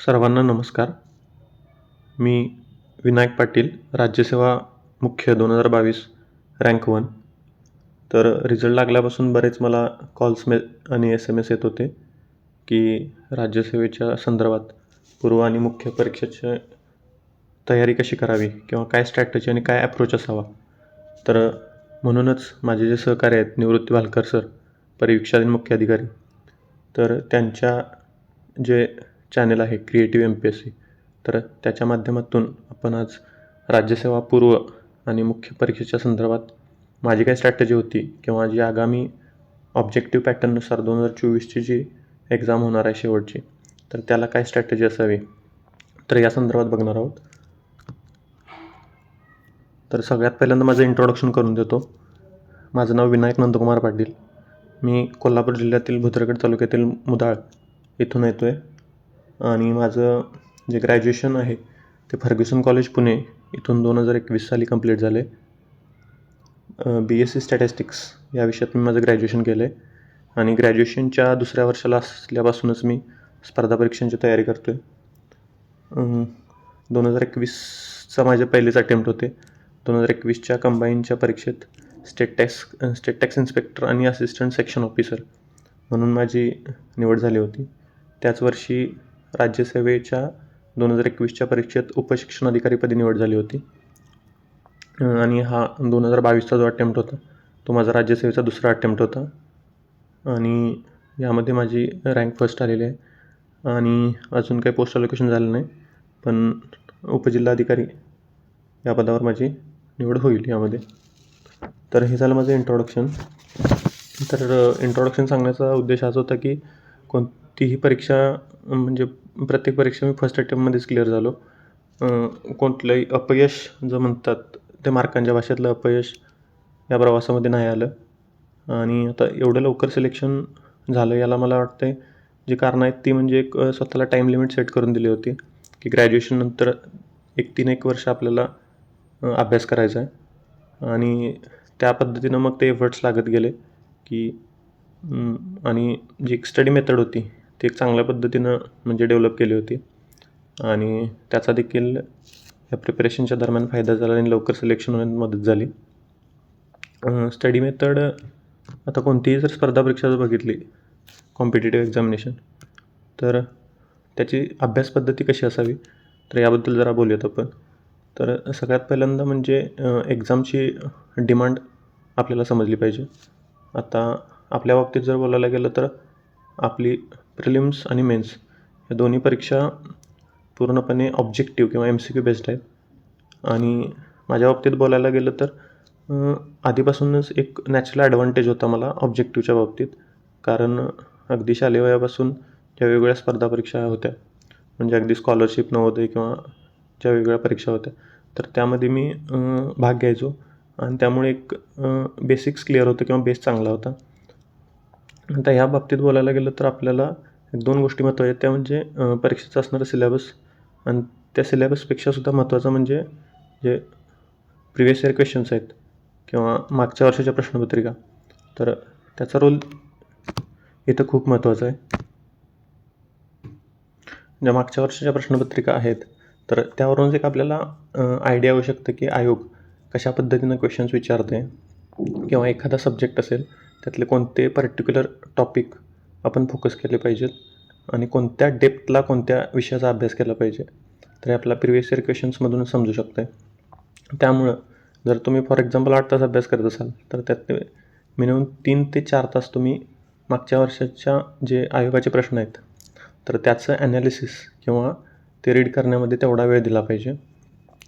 सर्वांना नमस्कार. मी विनायक पाटील, राज्यसेवा मुख्य 2022 रँक 1. तर रिझल्ट लागल्यापासून बरेच मला कॉल्स आणि SMS येत होते की राज्यसेवेच्या संदर्भात पूर्व आणि मुख्य परीक्षेची तयारी कशी करावी किंवा काय स्ट्रॅटेजी आणि काय ॲप्रोच असावा. तर म्हणूनच माझे जे सहकारी आहेत निवृत्ती भालकर सर, परीक्षा मुख्य अधिकारी, तर त्यांच्या जे चॅनल आहे क्रिएटिव्ह MPSC, तर त्याच्या माध्यमातून आपण आज राज्यसेवा पूर्व आणि मुख्य परीक्षेच्या संदर्भात माझी काय स्ट्रॅटेजी होती किंवा जी आगामी ऑब्जेक्टिव्ह पॅटर्ननुसार 2024ची जी एक्झाम होणार आहे शेवटची, तर त्याला काय स्ट्रॅटेजी असावी, तर या संदर्भात बघणार आहोत. तर सगळ्यात पहिल्यांदा माझं इंट्रोडक्शन करून देतो. माझं नाव विनायक नंदकुमार पाटील. मी कोल्हापूर जिल्ह्यातील भुदरगड तालुक्यातील मुधाळ इथून येतो आहे आणि माझं जे ग्रॅज्युएशन आहे ते फर्ग्युसन कॉलेज पुणे इथून 2021 साली कंप्लीट झाले. BSc स्टॅटिस्टिक्स या विषयात मी माझं ग्रॅज्युएशन केलं आहे आणि ग्रॅज्युएशनच्या दुसऱ्या वर्षाला असल्यापासूनच मी स्पर्धा परीक्षांची तयारी करतो आहे. 2021चा माझे पहिलेच अटेम्प्ट होते. 2021च्या कंबाईनच्या परीक्षेत स्टेट टॅक्स इन्स्पेक्टर आणि असिस्टंट सेक्शन ऑफिसर म्हणून माझी निवड झाली होती. त्याच वर्षी राज्यसेवेच्या 2021च्या परीक्षेत उपशिक्षणाधिकारीपदी निवड झाली होती आणि हा 2022चा जो अटेम्प्ट होता तो माझा राज्यसेवेचा दुसरा अटेम्प्ट होता आणि यामध्ये माझी रँक फर्स्ट आलेली आहे आणि अजून काही पोस्ट अलोकेशन झालं नाही, पण उपजिल्हाधिकारी या पदावर माझी निवड होईल यामध्ये. तर हे झालं माझं इंट्रोडक्शन. तर इंट्रोडक्शन सांगण्याचा उद्देश हाच होता की कोणतीही परीक्षा म्हणजे प्रत्येक परीक्षा मी फर्स्ट अटेम्प्टमध्येच क्लिअर झालो. कोणतंही अपयश जे म्हणतात ते मार्कांच्या भाषेतलं अपयश या प्रवासामध्ये नाही आलं आणि आता एवढं लवकर सिलेक्शन झालं याला मला वाटतं जी कारणं आहेत ती म्हणजे एक स्वतःला टाईम लिमिट सेट करून दिली होती की ग्रॅज्युएशननंतर 1 वर्ष आपल्याला अभ्यास करायचा आहे आणि त्या पद्धतीनं मग ते एफर्ट्स लागत गेले की आणि जी एक स्टडी मेथड होती ती एक चांगल्या पद्धतीनं म्हणजे डेव्हलप केली होती आणि त्याचा देखील या प्रिपरेशनच्या दरम्यान फायदा झाला आणि लवकर सिलेक्शन होण्यात मदत झाली. स्टडी मेथड आता कोणतीही जर स्पर्धा परीक्षा जर बघितली कॉम्पिटिटिव्ह एक्झामिनेशन, तर त्याची अभ्यास पद्धती कशी असावी तर याबद्दल जरा बोलूयात आपण. तर सगळ्यात पहिल्यांदा म्हणजे एक्झामची डिमांड आपल्याला समजली पाहिजे. आता आपल्या बाबतीत जर बोलायला गेलं तर आपली प्रिलिम्स आणि मेन्स या दोन्ही परीक्षा पूर्णपणे ऑब्जेक्टिव्ह किंवा MCQ बेस्ड आहेत आणि माझ्या बाबतीत बोलायला गेलं तर आधीपासूनच एक नॅचरल ॲडव्हान्टेज होता मला ऑब्जेक्टिव्हच्या बाबतीत, कारण अगदी शालेय वयापासून ज्या वेगवेगळ्या स्पर्धा परीक्षा होत्या म्हणजे अगदी स्कॉलरशिप नवोदय किंवा ज्या वेगवेगळ्या परीक्षा होत्या तर त्यामध्ये मी भाग घ्यायचो आणि त्यामुळे एक बेसिक्स क्लिअर होतं किंवा बेस चांगला होता. आता ह्या बाबतीत बोलायला गेलं तर आपल्याला 2 गोष्टी महत्त्वाच्या आहेत, त्या म्हणजे परीक्षेचं असणारं सिलेबस आणि त्या सिलेबसपेक्षासुद्धा महत्त्वाचं म्हणजे जे प्रिवियस इयर क्वेश्चन्स आहेत किंवा मागच्या वर्षाच्या प्रश्नपत्रिका, तर त्याचा रोल इथं खूप महत्त्वाचा आहे. ज्या मागच्या वर्षाच्या प्रश्नपत्रिका आहेत तर त्यावरूनच एक आपल्याला आयडिया येऊ शकतं की आयोग कशा पद्धतीनं क्वेश्चन्स विचारते किंवा एखादा सब्जेक्ट असेल त्यातले कोणते पर्टिक्युलर टॉपिक आपण फोकस केले पाहिजेत आणि कोणत्या डेप्थला कोणत्या विषयाचा अभ्यास केला पाहिजे, तर आपला प्रिवियस इयर क्वेश्चन्समधूनच समजू शकतं आहे. त्यामुळं जर तुम्ही फॉर एक्झाम्पल 8 तास अभ्यास करत असाल तर त्यात मिनिमम 3 ते 4 तास तुम्ही मागच्या वर्षाच्या जे आयोगाचे प्रश्न आहेत तर त्याचं ॲनालिसिस किंवा ते रीड करण्यामध्ये तेवढा वेळ दिला पाहिजे.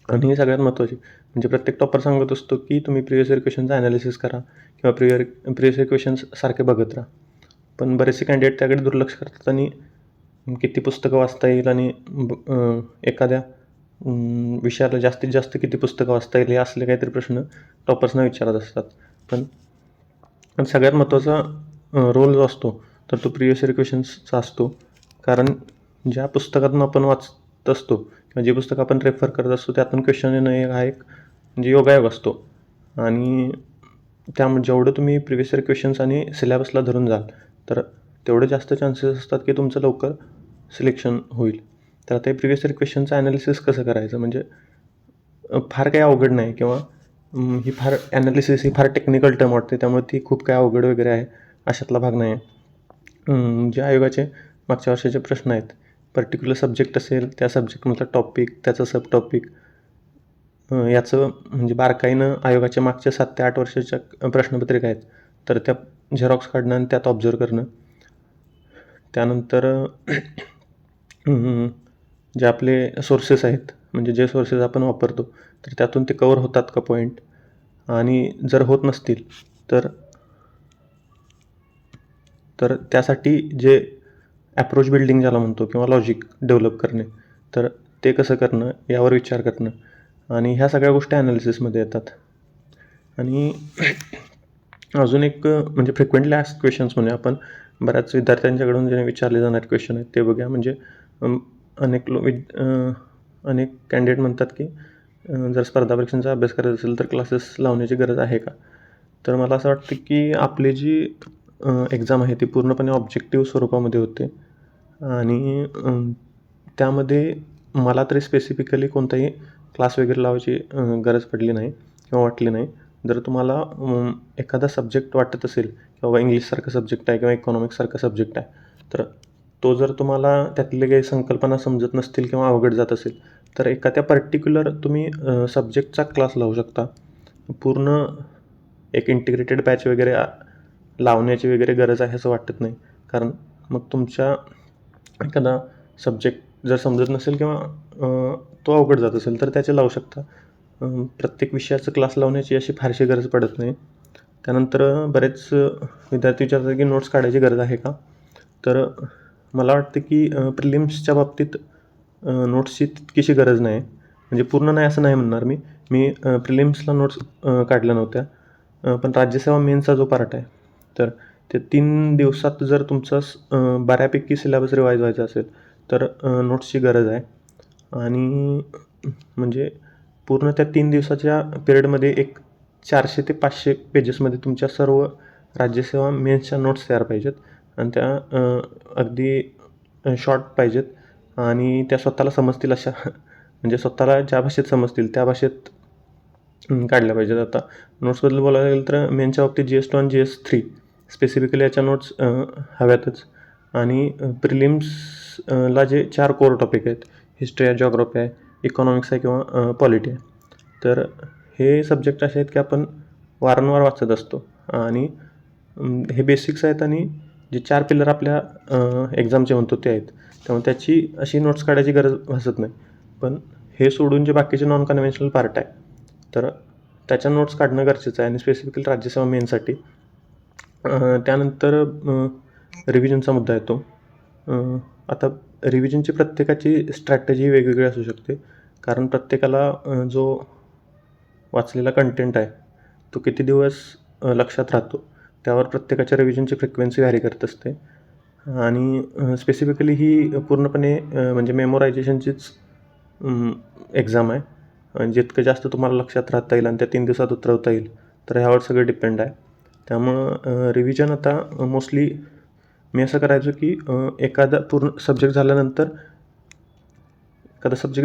आणि हे सगळ्यात महत्त्वाचे म्हणजे प्रत्येक टॉपर सांगत असतो की तुम्ही प्रिवियस इयर क्वेश्चनचं ॲनालिसिस करा किंवा प्रिवियस इयर क्वेश्चन्स सारखे बघत राहा, पण बरेचसे कॅन्डिडेट त्याकडे दुर्लक्ष करतात आणि किती पुस्तकं वाचता येईल आणि एखाद्या विषयाला जास्तीत जास्त किती पुस्तकं वाचता येईल हे असले काहीतरी प्रश्न टॉपर्सना विचारत असतात. पण सगळ्यात महत्त्वाचा रोल जो असतो तर तो प्रिवियस इयर क्वेश्चन्सचा असतो, कारण ज्या पुस्तकातून आपण वाचत असतो किंवा जे पुस्तक आपण रेफर करत असतो त्यातून क्वेश्चन येणं हा एक म्हणजे योगायोग असतो आणि त्यामुळे जेवढं तुम्ही प्रिवियस इयर क्वेश्चन्स आणि सिलेबसला धरून जाल तर तेवढे जास्त चान्सेस असतात की तुमचं लवकर सिलेक्शन होईल. तर आता हे प्रिव्हियस इयर क्वेश्चनचं ॲनालिसिस कसं करायचं, म्हणजे फार काही अवघड नाही, किंवा ही फार ॲनालिसिस ही फार टेक्निकल टर्म वाटते, त्यामुळे ती खूप काय अवघड वगैरे आहे अशातला भाग नाही आहे. जे आयोगाचे मागच्या वर्षाचे प्रश्न आहेत, पर्टिक्युलर सब्जेक्ट असेल त्या सब्जेक्टमधला टॉपिक, त्याचं सब टॉपिक, याचं म्हणजे बारकाईनं आयोगाच्या मागच्या 7 ते 8 वर्षाच्या प्रश्नपत्रिका आहेत, तर त्या झेरॉक्स काढणं आणि त्यात ऑब्झर्व करणं. त्यानंतर जे आपले सोर्सेस आहेत, म्हणजे जे सोर्सेस आपण वापरतो, तर त्यातून ते कवर होतात का पॉईंट, आणि जर होत नसतील तर त्यासाठी जे ॲप्रोच बिल्डिंग ज्याला म्हणतो, किंवा लॉजिक डेव्हलप करणे, तर ते कसं करणं यावर विचार करणं, आणि ह्या सगळ्या गोष्टी ॲनालिसिसमध्ये येतात. आणि अजून एक म्हणजे फ्रिक्वेंटली आस्क्ड क्वेश्चन्स म्हणूया आपण, बऱ्याच विद्यार्थ्यांच्याकडून जे विचारले जाणारे क्वेश्चन आहेत ते बघूया. म्हणजे अनेक कॅन्डिडेट म्हणतात की जर स्पर्धा परीक्षांचा अभ्यास करायचा असेल तर क्लासेस लावण्याची गरज आहे का. तर मला असं वाटतं की आपली जी एक्झाम आहे ती पूर्णपणे ऑब्जेक्टिव्ह स्वरूपामध्ये होते, आणि त्यामध्ये मला तरी स्पेसिफिकली कोणताही क्लास वगैरे लावायची गरज पडली नाही किंवा वाटली नाही. जर तुम्हाला एखादा सब्जेक्ट वाटत असेल की बाबा इंग्लिशसारखा सब्जेक्ट आहे किंवा इकॉनॉमिक्ससारखा सब्जेक्ट आहे, तर तो जर तुम्हाला त्यातले काही संकल्पना समजत नसतील किंवा अवघड जात असेल, तर एखाद्या पर्टिक्युलर तुम्ही सब्जेक्टचा क्लास लावू शकता. पूर्ण एक इंटिग्रेटेड बॅच वगैरे लावण्याची वगैरे गरज आहे असं वाटत नाही, कारण मग तुमच्या एखादा सब्जेक्ट जर समजत नसेल किंवा तो अवघड जात असेल तर त्याचे लावू शकता. प्रत्येक विषयाचं क्लास लावण्याची अशी फारशी गरज पडत नाही. त्यानंतर बरेच विद्यार्थी विचारतात की नोट्स काढायची गरज आहे का. तर मला वाटतं की प्रिलिम्सच्या बाबतीत नोट्सची तितकीशी गरज नाही, म्हणजे पूर्ण नाही असं नाही म्हणणार मी प्रिलिम्सला नोट्स काढल्या नव्हत्या, पण राज्यसेवा मेनचा जो पार्ट आहे, तर ते 3 दिवसात जर तुमचा बऱ्यापैकी सिलेबस रिवाईज व्हायचा असेल तर नोट्सची गरज आहे. आणि म्हणजे पूर्ण त्या 3 दिवसाच्या पिरियडमध्ये एक 400 ते 500 पेजेसमध्ये तुमच्या सर्व राज्यसेवा मेन्सच्या नोट्स तयार पाहिजेत, आणि त्या अगदी शॉर्ट पाहिजेत, आणि त्या स्वतःला समजतील अशा म्हणजे स्वतःला ज्या भाषेत समजतील त्या भाषेत काढल्या पाहिजेत. आता नोट्सबद्दल बोलायला गेलं तर मेनच्या बाबतीत GS2 आणि GS3 स्पेसिफिकली याच्या नोट्स हव्यातच. आणि प्रिलिम्सला जे 4 कोर टॉपिक आहेत, हिस्ट्री आहे, जॉग्राफी आहे, इकॉनॉमिक्स आहे किंवा पॉलिटी आहे, तर हे सब्जेक्ट असे आहेत की आपण वारंवार वाचत असतो, आणि हे बेसिक्स आहेत, आणि जे 4 पिलर आपल्या एक्झामचे म्हणतो ते आहेत, त्यामुळे त्याची अशी नोट्स काढायची गरज भासत नाही. पण हे सोडून जे बाकीचे नॉन कन्व्हेन्शनल पार्ट आहे, तर त्याच्या नोट्स काढणं गरजेचं आहे, आणि स्पेसिफिकली राज्यसेवा मेनसाठी. त्यानंतर रिव्हिजनचा मुद्दा येतो. आता रिव्हिजनची प्रत्येकाची स्ट्रॅटेजी वेगवेगळी असू शकते, कारण प्रत्येकाला जो वाचलेला कंटेंट आहे तो किती दिवस लक्षात राहतो त्यावर प्रत्येकाच्या रिव्हिजनची फ्रिक्वेन्सी व्हॅरी करत असते. आणि स्पेसिफिकली ही पूर्णपणे म्हणजे मेमोरायझेशनचीच एक्झाम आहे. जितकं जास्त तुम्हाला लक्षात राहता येईल आणि त्या 3 दिवसात उतरवता येईल, तर ह्यावर सगळं डिपेंड आहे. त्यामुळं रिव्हिजन आता मोस्टली मी असं करायचो की एखादा सब्जेक्ट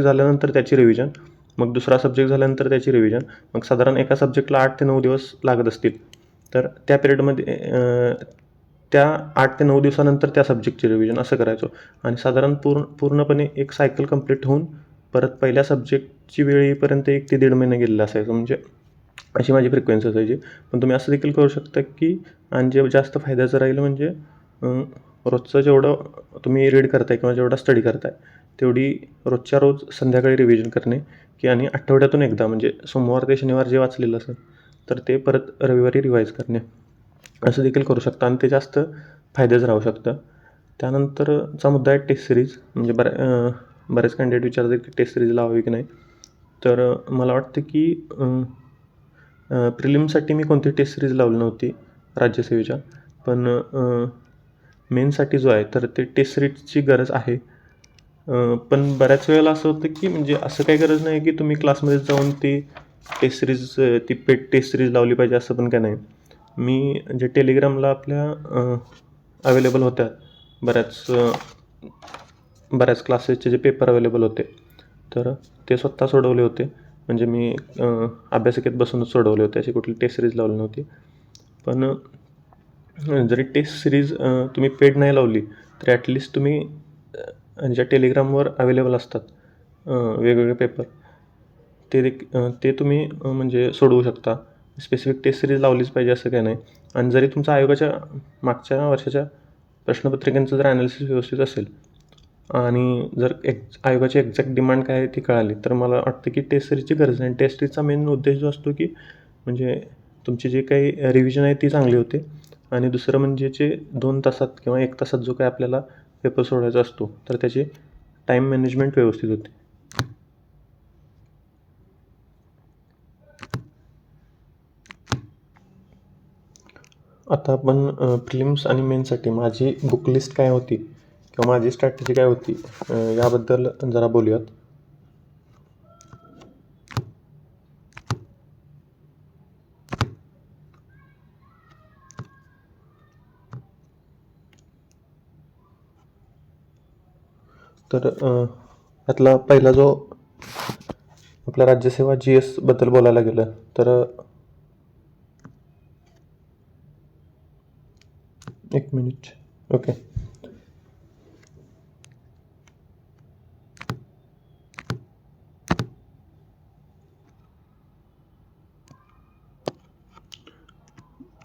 झाल्यानंतर त्याची रिव्हिजन, मग दुसरा सब्जेक्ट झाल्यानंतर त्याची रिव्हिजन, मग साधारण एका सब्जेक्टला 8 ते 9 दिवस लागत असतील, तर त्या पिरियडमध्ये त्या 8 ते 9 दिवसानंतर त्या सब्जेक्टची रिव्हिजन असं करायचो. आणि साधारण पूर्णपणे एक सायकल कंप्लीट होऊन परत पहिल्या सब्जेक्टची वेळ येईपर्यंत 1 ते 1.5 महिने गेलेला असायचं, म्हणजे अशी माझी फ्रिक्वेन्सी असायची. पण तुम्ही असं देखील करू शकता की, आणि जे जास्त फायद्याचं राहील म्हणजे रोजचं जेवढं तुम्ही रीड करताय किंवा जेवढा स्टडी करताय तेवढी रोजच्या रोज संध्याकाळी रिव्हिजन करणे, की आणि आठवड्यातून एकदा म्हणजे सोमवार ते शनिवार जे वाचलेलं असेल तर ते परत रविवारी रिवाईज करणे, असं देखील करू शकता, आणि ते जास्त फायद्याचं राहू शकतं. त्यानंतरचा मुद्दा आहे टेस्ट सिरीज. म्हणजे बरेच कॅन्डिडेट विचारतात की टेस्ट सिरीज लावावी की नाही. तर मला वाटतं की प्रिलिमसाठी मी कोणती टेस्ट सिरीज लावली नव्हती राज्यसेवेच्या, पण मेनसाठी जो आहे तर ते टेस्ट सिरीजची गरज आहे. पण बऱ्याच वेळेला असं होतं की म्हणजे असं काही गरज नाही की तुम्ही क्लासमध्ये जाऊन ती टेस्ट सिरीज ती पेड टेस्ट सिरीज लावली पाहिजे असं पण काय नाही. मी जे टेलिग्रामला आपल्या अवेलेबल होत्या बऱ्याच बऱ्याच क्लासेसचे जे पेपर अवेलेबल होते तर ते स्वतः सोडवले होते. म्हणजे मी अभ्यासिकेत बसूनच सोडवले होते, अशी कुठली टेस्ट सिरीज लावली नव्हती. पण जरी टेस्ट सिरीज तुम्ही पेड नाही लावली तरी ॲटलिस्ट तुम्ही ज्या टेलिग्रामवर अवेलेबल असतात वेगवेगळे पेपर ते तुम्ही म्हणजे सोडवू शकता. स्पेसिफिक टेस्ट सिरीज लावलीच पाहिजे असं काही नाही. आणि जरी तुमचा आयोगाच्या मागच्या वर्षाच्या प्रश्नपत्रिकांचं जर ॲनालिसिस व्यवस्थित असेल आणि जर आयोगाची एक्झॅक्ट डिमांड काय आहे ती कळाली तर मला वाटतं की टेस्ट सिरीजची गरज नाही. टेस्ट सिरीजचा मेन उद्देश जो असतो की म्हणजे तुमची जी काही रिव्हिजन आहे ती चांगली होते आणि दुसरं म्हणजे जे 2 तासात किंवा 1 तासात जो काही आपल्याला पेपर सोडवायचा असतो तर त्याची टाईम मॅनेजमेंट व्यवस्थित होते. आता आपण प्रिलिम्स आणि मेन्ससाठी माझी बुक लिस्ट काय होती किंवा माझी स्ट्रॅटेजी काय होती याबद्दल जरा बोलूयात. तर यातला पहिला जो आपला राज्यसेवा GS बद्दल बोलायला गेलं तर एक मिनिट. ओके.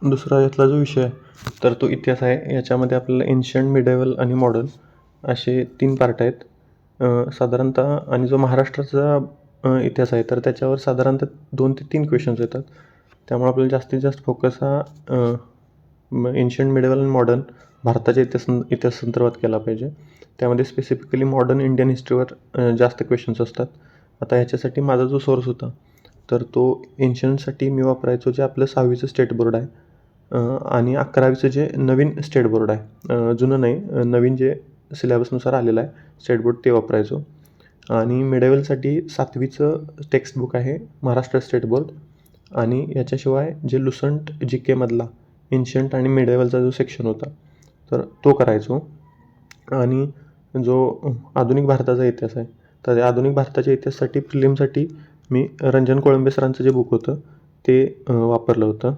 दुसरा यातला जो विषय आहे तर तो इतिहास आहे. याच्यामध्ये आपल्याला एन्शियंट, मिडेवल आणि मॉडर्न असे 3 पार्ट आहेत. साधारणतः आणि जो महाराष्ट्राचा इतिहास आहे तर त्याच्यावर साधारणतः 2 ते 3 क्वेश्चन्स येतात. त्यामुळे आपल्याला जास्तीत जास्त फोकस हा एन्शियंट, मिडेवल आणि मॉडर्न भारताच्या इतिहासासंदर्भात केला पाहिजे. त्यामध्ये स्पेसिफिकली मॉडर्न इंडियन हिस्ट्रीवर जास्त क्वेश्चन्स असतात. आता ह्याच्यासाठी माझा जो सोर्स होता तर तो एन्शियंटसाठी मी वापरायचो जे आपलं 6वीचं स्टेट बोर्ड आहे आणि 11वीचं जे नवीन स्टेट बोर्ड आहे, जुनं नाही, नवीन जे सिलेबसनुसार आलेलं आहे स्टेट बोर्ड ते वापरायचो. आणि मिडेवलसाठी 7वीचं टेक्स्टबुक आहे महाराष्ट्र स्टेट बोर्ड आणि याच्याशिवाय जे लुसंट GK मधला एन्शियंट आणि मिडेवलचा जो सेक्शन होता तर तो करायचो. आणि जो आधुनिक भारताचा इतिहास आहे तर त्या आधुनिक भारताच्या इतिहासासाठी प्रिलिमसाठी मी रंजन कोळंबे सरांचं जे बुक होतं ते वापरलं होतं.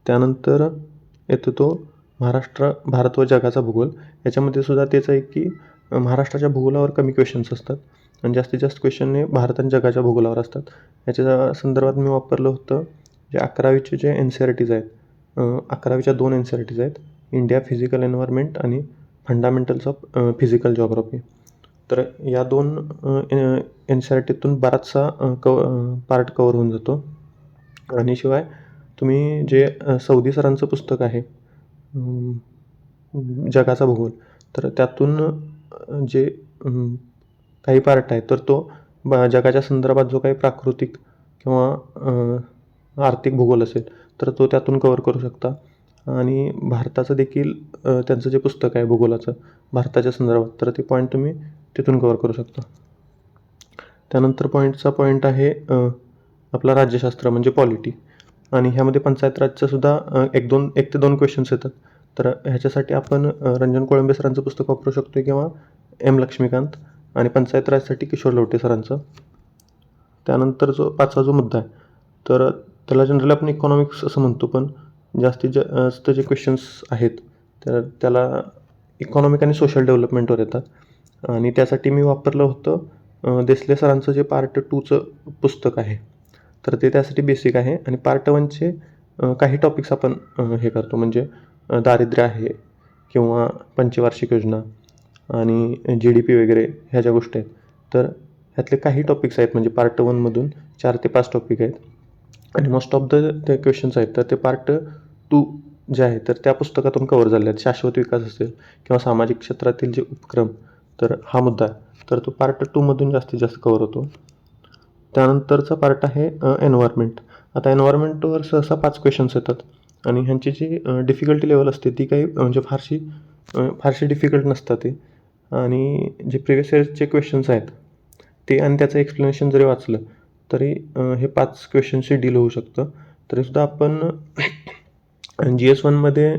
त्यानंतर येतो तो भारत व जगाचा भूगोल. याच्यामध्ये सुद्धा तेच आहे की महाराष्ट्राच्या भूगोलावर कमी क्वेश्चन्स असतात आणि जास्तीत जास्त क्वेश्चन हे भारत आणि जगाच्या भूगोलावर असतात. याच्या संदर्भात मी वापरलं होतं जे 11वीचे जे NCERTs आहेत, 11वीच्या 2 NCERTs आहेत, इंडिया फिजिकल एन्व्हायरमेंट आणि फंडामेंटल्स ऑफ फिजिकल जिओग्राफी. तर या 2 NCERTतून बराचसा पार्ट कवर होऊन जातो. आणि शिवाय तुम्ही जे सौदी सरांचं पुस्तक आहे जगाचा भूगोल तर त्यातून जे काही पार्ट आहे तर तो जगाच्या संदर्भात जो काही प्राकृतिक किंवा आर्थिक भूगोल असेल तर तो त्यातून कवर करू शकता. आणि भारताचं देखील त्यांचं जे पुस्तक आहे भूगोलाचं भारताच्या संदर्भात तर ते पॉईंट तुम्ही तिथून कवर करू शकता. त्यानंतर पॉईंट आहे आपला राज्यशास्त्र म्हणजे पॉलिटी आणि ह्यामध्ये पंचायत राजचं सुद्धा 1 ते 2 क्वेश्चन्स येतात. तर ह्याच्यासाठी आपण रंजन कोळंबे सरांचं पुस्तक वापरू शकतो किंवा M. लक्ष्मीकांत आणि पंचायत राजसाठी किशोर लवटे सरांचं. त्यानंतर जो 5वा जो मुद्दा आहे तर त्याला जनरली आपण इकॉनॉमिक्स असं म्हणतो, पण जास्तीत जास्त जे क्वेश्चन्स आहेत तर त्याला इकॉनॉमिक आणि सोशल डेव्हलपमेंटवर येतात आणि त्यासाठी मी वापरलं होतं देसले सरांचं जे पार्ट 2चं पुस्तक आहे तर ते त्यासाठी बेसिक आहे. आणि पार्ट 1चे काही टॉपिक्स आपण हे करतो म्हणजे दारिद्र्य आहे किंवा पंचवार्षिक योजना आणि GDP वगैरे ह्या ज्या गोष्टी आहेत तर ह्यातले काही टॉपिक्स आहेत म्हणजे पार्ट 1मधून 4 ते 5 टॉपिक आहेत आणि मोस्ट ऑफ ते क्वेश्चन्स आहेत तर ते पार्ट 2 जे आहे तर त्या पुस्तकातून कव्हर झाले आहेत. शाश्वत विकास असेल किंवा सामाजिक क्षेत्रातील जे उपक्रम तर हा मुद्दा आहे तर तो पार्ट 2मधून जास्तीत जास्त कव्हर होतो. त्यानंतरचा पार्ट आहे एन्व्हायरमेंट. आता एन्व्हायरमेंटवर सहसा 5 क्वेश्चन्स येतात आणि ह्यांची जी डिफिकल्टी लेवल असते ती काही म्हणजे फारशी डिफिकल्ट नसतात ते. आणि जे प्रिव्हियस इयरचे क्वेश्चन्स आहेत ते आणि त्याचं एक्सप्लेनेशन जरी वाचलं तरी हे 5 क्वेश्चन्सशी डील होऊ शकतं. तरीसुद्धा आपण GS 1मध्ये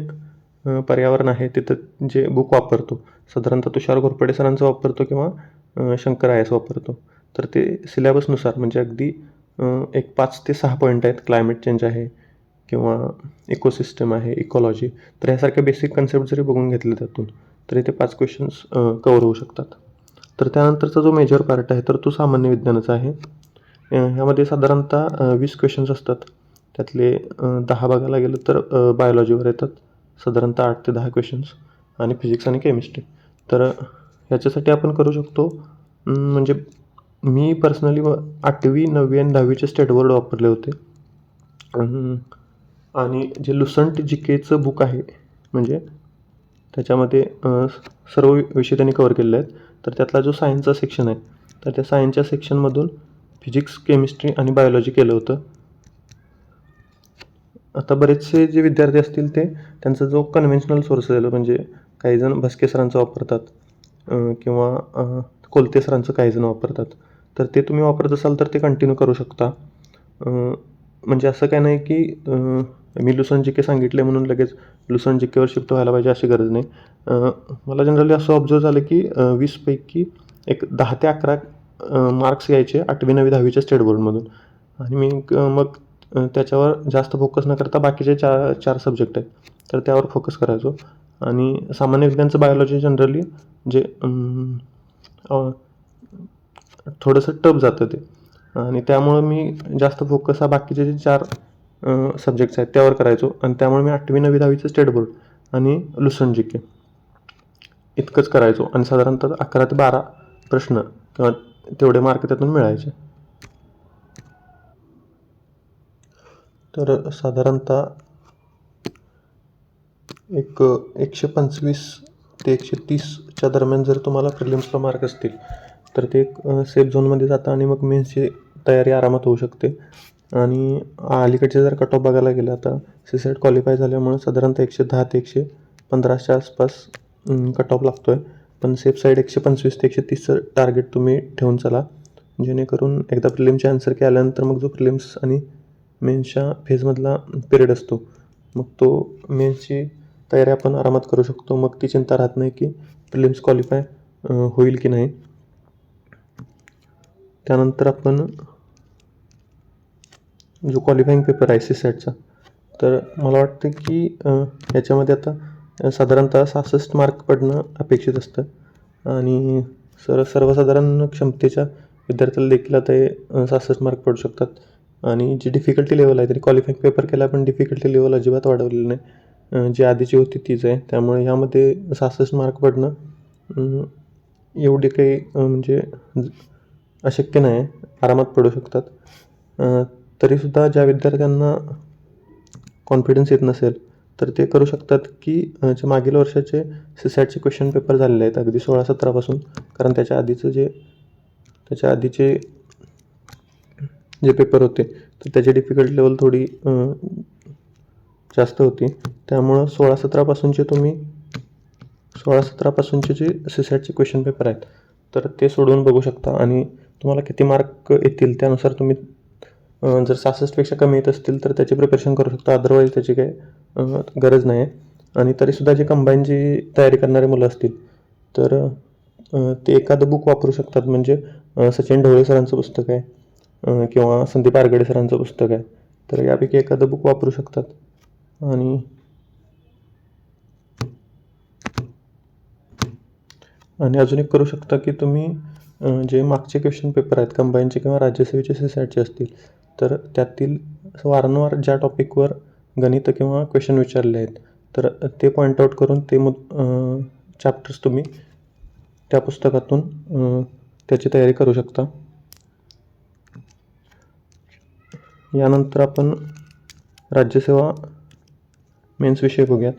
पर्यावरण आहे तिथं जे बुक वापरतो, साधारणतः तुषार घोरपडे सरांचं वापरतो किंवा शंकर आय एस वापरतो. तर ते सिलॅबसनुसार म्हणजे अगदी एक 5 ते 6 पॉईंट आहेत. क्लायमेट चेंज आहे किंवा इकोसिस्टम आहे, इकॉलॉजी. तर ह्यासारख्या बेसिक कन्सेप्ट जरी बघून घेतले त्यातून, तरी ते 5 क्वेश्चन्स कव्हर होऊ शकतात. तर त्यानंतरचा जो मेजर पार्ट आहे तर तो सामान्य विज्ञानाचा आहे. ह्यामध्ये साधारणतः 20 क्वेश्चन्स असतात. त्यातले 10 बघायला गेलं तर बायोलॉजीवर येतात, साधारणतः 8 ते 10 क्वेश्चन्स, आणि फिजिक्स आणि केमिस्ट्री. तर ह्याच्यासाठी आपण करू शकतो, म्हणजे मी पर्सनली 8वी 9वी आणि 10वीचे स्टेट बोर्ड वापरले होते. आणि जे लुसंट जी केचं बुक आहे, म्हणजे त्याच्यामध्ये सर्व विषय त्यांनी कव्हर केलेले आहेत. तर त्यातला जो सायन्सचा सेक्शन आहे, तर त्या सायन्सच्या सेक्शनमधून फिजिक्स, केमिस्ट्री आणि बायोलॉजी केलं होतं. आता बरेचसे जे विद्यार्थी असतील ते त्यांचा जो कन्व्हेन्शनल सोर्स आहे, म्हणजे काहीजण भस्के सरांचं वापरतात किंवा कोलते सरांचं काहीजण वापरतात. तर ते तुम्ही वापरत असाल तर ते कंटिन्यू करू शकता. म्हणजे असं काय नाही की मी लुसंट जी के सांगितले म्हणून लगेच लुसंट जी केवर शिफ्ट व्हायला पाहिजे अशी गरज नाही. मला जनरली असं ऑब्झर्व झालं की 20पैकी एक 10 ते 11 मार्क्स यायचे 8वी 9वी 10वीच्या स्टेट बोर्डमधून. आणि मी मग त्याच्यावर जास्त फोकस न करता बाकीचे 4 सब्जेक्ट आहेत तर त्यावर फोकस करायचो. आणि सामान्य विज्ञानचं बायोलॉजी जनरली जे थोडंसं टफ जातं ते, आणि त्यामुळं मी जास्त फोकस हा बाकीचे जे 4 सब्जेक्ट्स आहेत त्यावर करायचो. आणि त्यामुळे मी 8वी 9वी 10वीचं स्टेट बोर्ड आणि लुसंट जी के इतकंच करायचो. आणि साधारणतः 11 ते 12 प्रश्न किंवा तेवढे मार्क त्यातून मिळायचे. तर साधारणतः एक 125 ते 130च्या दरम्यान जर तुम्हाला प्रिलिम्सला मार्क असतील तर ते एक सेफ झोनमध्ये जातं आणि मग मेन्सची तयारी आरामात होऊ शकते. आणि अलीकडचे जर कट ऑफ बघायला गेलं, आता सीसेट क्वालिफाय झाल्यामुळं साधारणतः 110 ते 115च्या आसपास कट ऑफ लागतो आहे. पण सेफ साईड 125 ते 130चं टार्गेट तुम्ही ठेवून चला, जेणेकरून एकदा प्रिलिमचे आन्सर की आल्यानंतर मग जो प्रिलिम्स आणि मेन्सच्या फेजमधला पिरियड असतो, मग तो मेन्सची तयारी आपण आरामात करू शकतो. मग ती चिंता राहत नाही की प्रिलिम्स क्वालिफाय होईल की नाही. त्यानंतर आपण जो क्वालिफाईंग पेपर आहे सीसॅटचा, तर मला वाटतं की याच्यामध्ये आता साधारणतः 66 मार्क पडणं अपेक्षित असतं. आणि सर्वसाधारण क्षमतेच्या विद्यार्थ्याला देखील आता हे 66 मार्क पडू शकतात. आणि जी डिफिकल्टी लेवल आहे, तरी क्वालिफाईंग पेपर केला पण डिफिकल्टी लेवल अजिबात वाढवलेली नाही, जी आधीची होती तीच आहे. त्यामुळे ह्यामध्ये 66 मार्क पडणं एवढे काही म्हणजे अशक्य नाही आहे, आरामात पडू शकतात. तरीसुद्धा ज्या विद्यार्थ्यांना कॉन्फिडन्स येत नसेल तर ते करू शकतात की जे मागील वर्षाचे सीसॅटचे क्वेश्चन पेपर झालेले आहेत अगदी 16-17पासून, कारण त्याच्या आधीचे जे पेपर होते तर त्याची डिफिकल्ट लेवल थोडी जास्त होती. त्यामुळं 16-17पासूनचे जे सीसॅटचे क्वेश्चन पेपर आहेत तर ते सोडवून बघू शकता. आणि तुम्हाला किती मार्क येतील त्यानुसार तुम्ही जर 66पेक्षा कमी येत असतील तर त्याची प्रिपरेशन करू शकता, अदरवाईज त्याची काही गरज नाही आहे. आणि तरीसुद्धा जे कंबाईनची तयारी करणारे मुलं असतील तर ते एखादं बुक वापरू शकतात. म्हणजे सचिन ढवळे सरांचं पुस्तक आहे किंवा संदीप आरगडे सरांचं पुस्तक आहे, तर यापैकी एखादं बुक वापरू शकतात. आणि अजून एक करू शकता की तुम्ही जे मागचे क्वेश्चन पेपर आहेत कंबाईनचे किंवा राज्यसेवेचे सीसॅटचे असतील तर त्यातील वारंवार ज्या टॉपिकवर गणित किंवा क्वेश्चन विचारले आहेत तर ते पॉईंट आऊट करून ते चॅप्टर्स तुम्ही त्या पुस्तकातून त्याची तयारी करू शकता. यानंतर आपण राज्यसेवा मेन्स विषय बघूयात.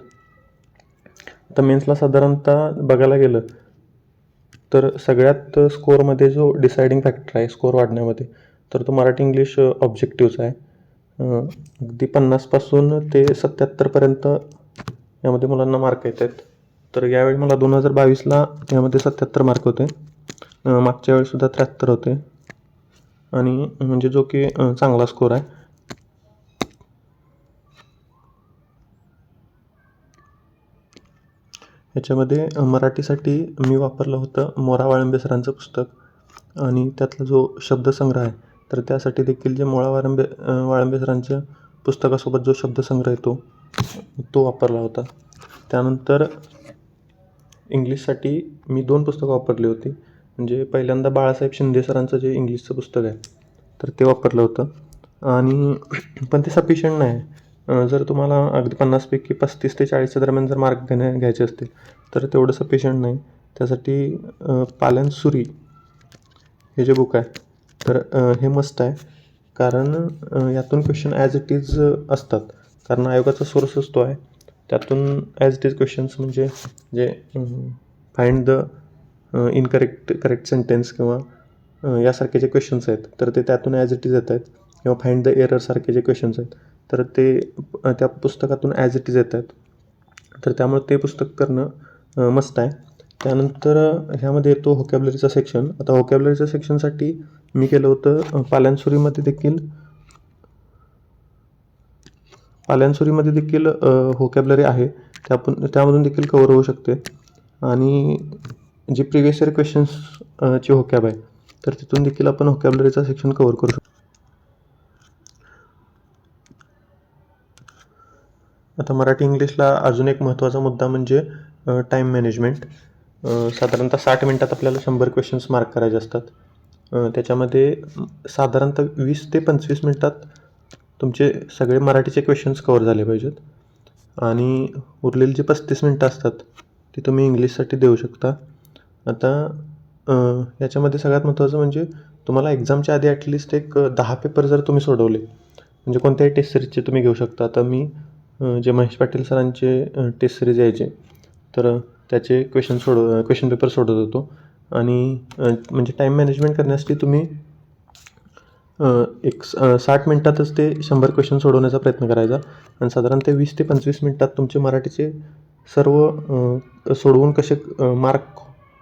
आता मेन्सला साधारणतः बघायला गेलं तर सगळ्यात स्कोअरमध्ये जो डिसायडिंग फॅक्टर आहे स्कोअर वाढण्यामध्ये, तर तो मराठी इंग्लिश ऑब्जेक्टिव्हचा आहे. अगदी 50पासून ते 77पर्यंत यामध्ये मुलांना मार्क येत आहेत. तर यावेळी मला 2022ला यामध्ये 77 मार्क होते, मागच्या वेळीसुद्धा 73 होते, आणि म्हणजे जो की चांगला स्कोअर आहे. ह्याच्यामध्ये मराठीसाठी मी वापरलं होतं मोरा वाळंबे सरांचं पुस्तक आणि त्यातला जो शब्दसंग्रह आहे तर त्यासाठी देखील जे वाळंबे सरांच्या पुस्तकासोबत जो शब्दसंग्रह आहे तो वापरला होता. त्यानंतर इंग्लिशसाठी मी 2 पुस्तकं वापरली होती. म्हणजे पहिल्यांदा बाळासाहेब शिंदे सरांचं जे इंग्लिशचं पुस्तक आहे तर ते वापरलं होतं आणि पण ते सफिशियंट नाही. जर तुम्हाला अगदी 50पैकी 35 ते 40च्या दरम्यान जर मार्क घ्यायचे असतील तर तेवढं सफिशियंट नाही. त्यासाठी पालनसुरी हे जे बुक आहे तर हे मस्त आहे. कारण यातून क्वेश्चन ॲज इट इज असतात. कारण आयोगाचा सोर्स असतो आहे. त्यातून ॲज इट इज क्वेश्चन्स म्हणजे जे फाइंड द करेक्ट सेंटेन्स किंवा यासारखे जे क्वेश्चन्स आहेत तर ते त्यातून ॲज इट इज येत आहेत किंवा फाइंड द एरर सारखे जे क्वेश्चन्स आहेत तर ते त्या पुस्तकातून ॲज इट इज येत आहेत. तर त्यामुळे ते पुस्तक करणं मस्त आहे. त्यानंतर ह्यामध्ये येतो व्होकॅब्युलरीचा सेक्शन. आता व्होकॅब्युलरीच्या सेक्शनसाठी मी केलं होतं पालनसुरीमध्ये देखील व्होकॅब्युलरी आहे. त्यामधून देखील कवर होऊ शकते आणि जी प्रिव्हियस इयर क्वेश्चन्स ची व्होकॅब आहे तर तिथून देखील आपण व्होकॅब्युलरीचा सेक्शन कवर करू शकतो. आता मराठी इंग्लिशला अजून एक महत्त्वाचा मुद्दा म्हणजे टाईम मॅनेजमेंट. साधारणतः 60 मिनटात आपल्याला 100 क्वेश्चन्स मार्क करायचे असतात. त्याच्यामध्ये साधारणतः 20 ते 25 मिनटात तुमचे सगळे मराठीचे क्वेश्चन्स कवर झाले पाहिजेत आणि उरलेली जी 35 मिनटं असतात ती तुम्ही इंग्लिशसाठी देऊ शकता. आता याच्यामध्ये सगळ्यात महत्त्वाचं म्हणजे तुम्हाला एक्झामच्या आधी ॲटलिस्ट एक 10 पेपर जर तुम्ही सोडवले म्हणजे कोणत्याही टेस्ट सिरीजचे तुम्ही घेऊ शकता. आता मी जे महेश पाटील सरांचे टेस्ट सिरीज यायचे तर त्याचे क्वेश्चन पेपर सोडवत होतो आणि म्हणजे टाईम मॅनेजमेंट करण्यासाठी तुम्ही 60 मिनटातच ते 100 क्वेश्चन सोडवण्याचा प्रयत्न करायचा आणि साधारणतः 20 ते 25 मिनटात तुमचे मराठीचे सर्व सोडवून कसे मार्क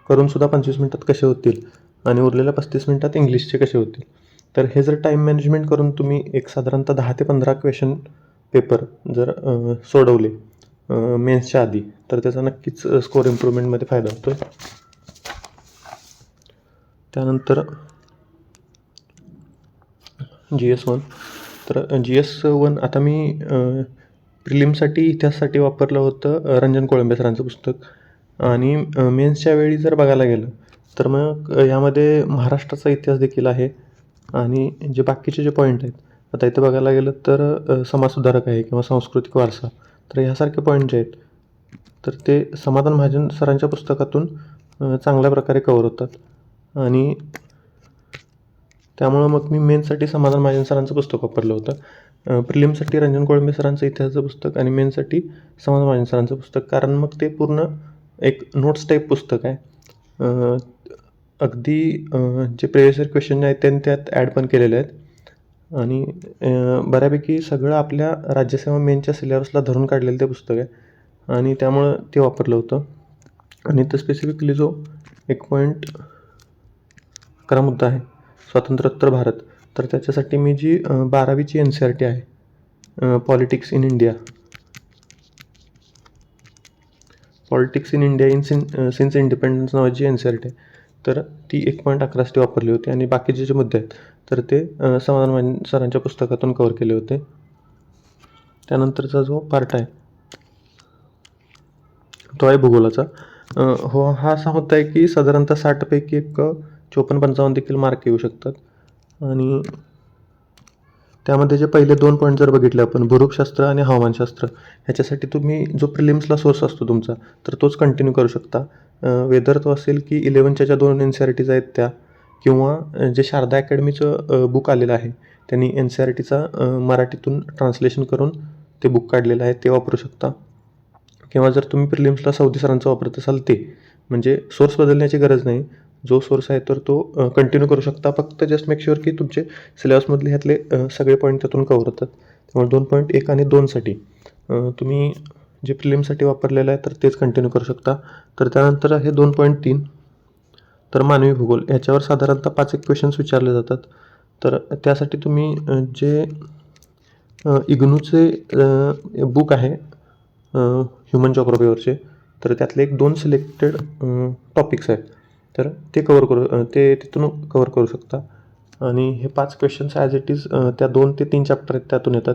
करूनसुद्धा 25 मिनटात कसे होतील आणि उरलेल्या 35 मिनटात इंग्लिशचे कसे होतील. तर हे जर टाईम मॅनेजमेंट करून तुम्ही एक साधारणतः 10 ते 15 क्वेश्चन पेपर जर सोडवले मेन्सच्या आधी तर त्याचा नक्कीच स्कोअर इम्प्रूव्हमेंटमध्ये फायदा होतो. त्यानंतर GS1 तर GS1 आता मी प्रिलिमसाठी इतिहासासाठी वापरलं होतं रंजन कोळंबे सरांचं पुस्तक आणि मेन्सच्या वेळी जर बघायला गेलं तर मग यामध्ये महाराष्ट्राचा इतिहास देखील आहे आणि जे बाकीचे जे पॉईंट आहेत आता इथं बघायला गेलं तर समाजसुधारक आहे किंवा सांस्कृतिक वारसा तर ह्यासारखे पॉईंट जे आहेत तर ते समाधान महाजन सरांच्या पुस्तकातून चांगल्या प्रकारे कवर होतात आणि त्यामुळं मग मी मेन्ससाठी समाधान महाजन सरांचं पुस्तक वापरलं होतं. प्रिलिमसाठी रंजन कोळंबे सरांचं इतिहासाचं पुस्तक आणि मेन्ससाठी समाधान महाजन सरांचं पुस्तक. कारण मग ते पूर्ण एक नोट्स टाईप पुस्तक आहे. अगदी जे प्रिव्हियस इयर क्वेश्चन आहेत त्यांनी त्यात ॲड पण केलेले आहेत आणि बऱ्यापैकी सगळं आपल्या राज्यसेवा मेनच्या सिलेबसला धरून काढलेलं ते पुस्तक आहे आणि त्यामुळं ते वापरलं होतं. आणि तर स्पेसिफिकली जो 1.11 मुद्दा आहे स्वातंत्र्योत्तर भारत तर त्याच्यासाठी मी जी 12वीची NCERT आहे politics in India since independence नावाची NCERT आहे तर ती 1.11 वापरली होती आणि बाकीचे जे मुद्दे आहेत तर ते समाधान सरांच्या पुस्तकातून कवर केले होते. त्यानंतरचा जो पार्ट आहे तो आहे भूगोलाचा. हा असा मुद्दा आहे की साधारणतः 60पैकी एक 54-55 देखील मार्क येऊ शकतात आणि त्यामध्ये जे पहिले 2 पॉईंट जर बघितले आपण भूरूपशास्त्र आणि हवामानशास्त्र ह्याच्यासाठी तुम्ही जो प्रिलिम्सला सोर्स असतो तुमचा तर तोच कंटिन्यू करू शकता. वेदर तो असेल की 11च्या ज्या 2 NCERTs आहेत त्या किंवा जे शारदा अकॅडमीचं बुक आलेलं आहे त्यांनी NCERTचा मराठीतून ट्रान्सलेशन करून ते बुक काढलेलं आहे ते वापरू शकता किंवा जर तुम्ही प्रिलिम्सला सौदी सरांचं वापरत असाल ते म्हणजे सोर्स बदलण्याची गरज नाही. जो सोर्स आहे तर तो कंटिन्यू करू शकता. फक्त जस्ट मेक शुअर की तुमचे सिलेबसमधले ह्यातले सगळे पॉईंट त्यातून कवर होतात. त्यामुळे 2.1 आणि 2साठी तुम्ही जे प्रिलिमसाठी वापरलेलं आहे तर तेच कंटिन्यू करू शकता. तर त्यानंतर आहे 2.3 तर मानवी भूगोल ह्याच्यावर साधारणतः 5 एक क्वेश्चन्स विचारले जातात. तर त्यासाठी तुम्ही जे इग्नूचे बुक आहे ह्युमन जॉग्राफीवरचे तर त्यातले एक 2 सिलेक्टेड टॉपिक्स आहेत, तर ते कवर करू ते तिथून कवर करू शकता. आणि हे 5 क्वेश्चन्स ॲज इट इज त्या 2 ते 3 चॅप्टर आहेत त्यातून येतात.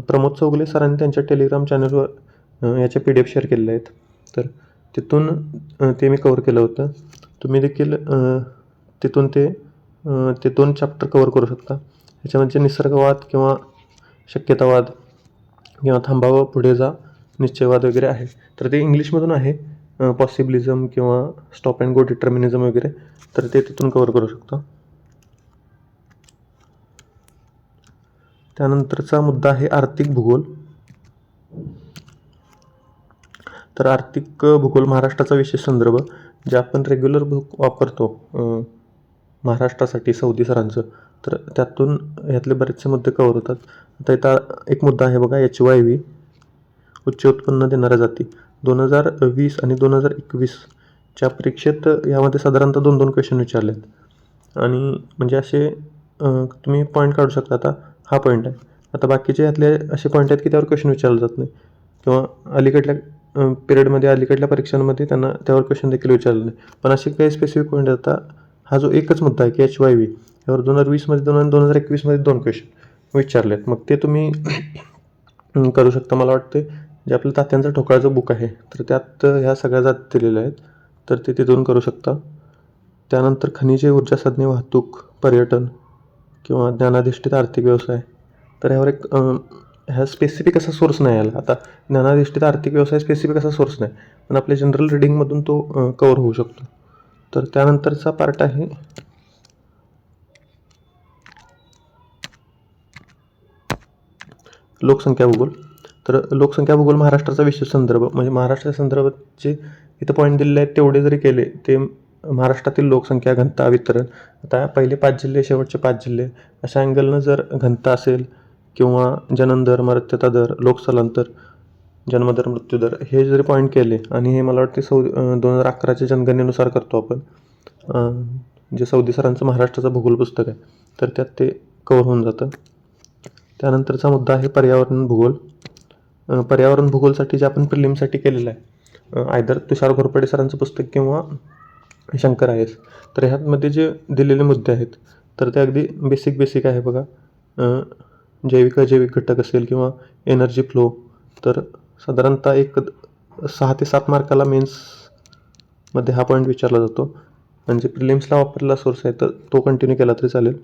प्रमोद चौगुले सरांनी त्यांच्या टेलिग्राम चॅनलवर याच्या PDF शेअर केलेल्या आहेत, तर तिथून ते मी कवर केलं होतं. तुम्ही देखील तिथून ते 2 चॅप्टर कवर करू शकता. ह्याच्यामध्ये निसर्गवाद किंवा शक्यतावाद किंवा थांबावं पुढे जा निश्चयवाद वगैरे आहे, तर ते इंग्लिशमधून आहे. पॉसिबिलिझम किंवा स्टॉप अँड गो डिटर्मिनिझम वगैरे, तर ते तिथून कवर करू शकता. त्यानंतरचा मुद्दा आहे आर्थिक भूगोल. तर आर्थिक भूगोल महाराष्ट्राचा विशेष संदर्भ, जे आपण रेग्युलर बुक वापरतो महाराष्ट्रासाठी सौदी सरांचं, तर त्यातून ह्यातले बरेचसे मुद्दे कवर होतात. आता इथं एक मुद्दा आहे बघा, HYV उच्च उत्पन्न देणाऱ्या जाती. 2020 आणि 2021च्या परीक्षेत यामध्ये साधारणतः 2-2 क्वेश्चन विचारले आहेत. आणि म्हणजे असे तुम्ही पॉईंट काढू शकता. आता हा पॉईंट आहे. आता बाकीचे यातले असे पॉईंट आहेत की त्यावर क्वेश्चन विचारले जात नाही, किंवा अलीकडल्या पिरियडमध्ये अलीकडल्या परीक्षांमध्ये त्यांना त्यावर क्वेश्चन देखील विचारले नाही. पण असे काही स्पेसिफिक पॉईंट आता हा जो एकच मुद्दा आहे की HYV, यावर 2020मध्ये 2 आणि 2021मध्ये 2 क्वेश्चन विचारले आहेत. मग ते तुम्ही करू शकता. मला वाटते जे आपलं तात्यांचा ठोकळाचं बुक आहे, तर त्यात ह्या सगळ्या जाती दिलेल्या आहेत, तर ते तिथून करू शकता. त्यानंतर खनिजे, ऊर्जा साधने, वाहतूक, पर्यटन किंवा ज्ञानाधिष्ठित आर्थिक व्यवसाय, तर ह्यावर एक ह्या स्पेसिफिक असा सोर्स नाही आला. आता ज्ञानाधिष्ठित आर्थिक व्यवसाय स्पेसिफिक असा सोर्स नाही, पण आपल्या जनरल रिडिंगमधून तो कवर होऊ शकतो. तर त्यानंतरचा पार्ट आहे लोकसंख्या भूगोल. तर लोकसंख्या भूगोल महाराष्ट्राचा विशेष संदर्भ, म्हणजे महाराष्ट्राच्या संदर्भात जे इथं पॉईंट दिलेले आहेत तेवढे जरी केले ते महाराष्ट्रातील लोकसंख्या, घनता, वितरण. आता पहिले 5 जिल्हे, शेवटचे 5 जिल्हे, अशा अँगलनं जर घनता असेल किंवा जननदर, मर्त्यता दर, लोकस्थलांतर, जन्मदर, मृत्यूदर, हे जरी पॉईंट केले, आणि हे मला वाटते 2011च्या जनगणनेनुसार करतो आपण, जे सौदी सरांचं महाराष्ट्राचं भूगोल पुस्तक आहे, तर त्यात ते कवर होऊन जातं. त्यानंतरचा मुद्दा आहे पर्यावरण भूगोल. पर्यावरण भूगोलसाठी जे आपण प्रिलिमसाठी केलेलं आहे, आयदर तुषार घोरपडे सरांचं पुस्तक किंवा शंकर IAS, तर ह्यामध्ये जे दिलेले मुद्दे आहेत, तर ते अगदी बेसिक आहे बघा. जैविक अजैविक घटक असेल किंवा एनर्जी फ्लो, तर साधारणतः एक 6 ते 7 मार्काला मेन्समध्ये हा पॉईंट विचारला जातो. म्हणजे प्रिलिम्सला वापरलेला सोर्स आहे, तर तो कंटिन्यू केला तरी चालेल.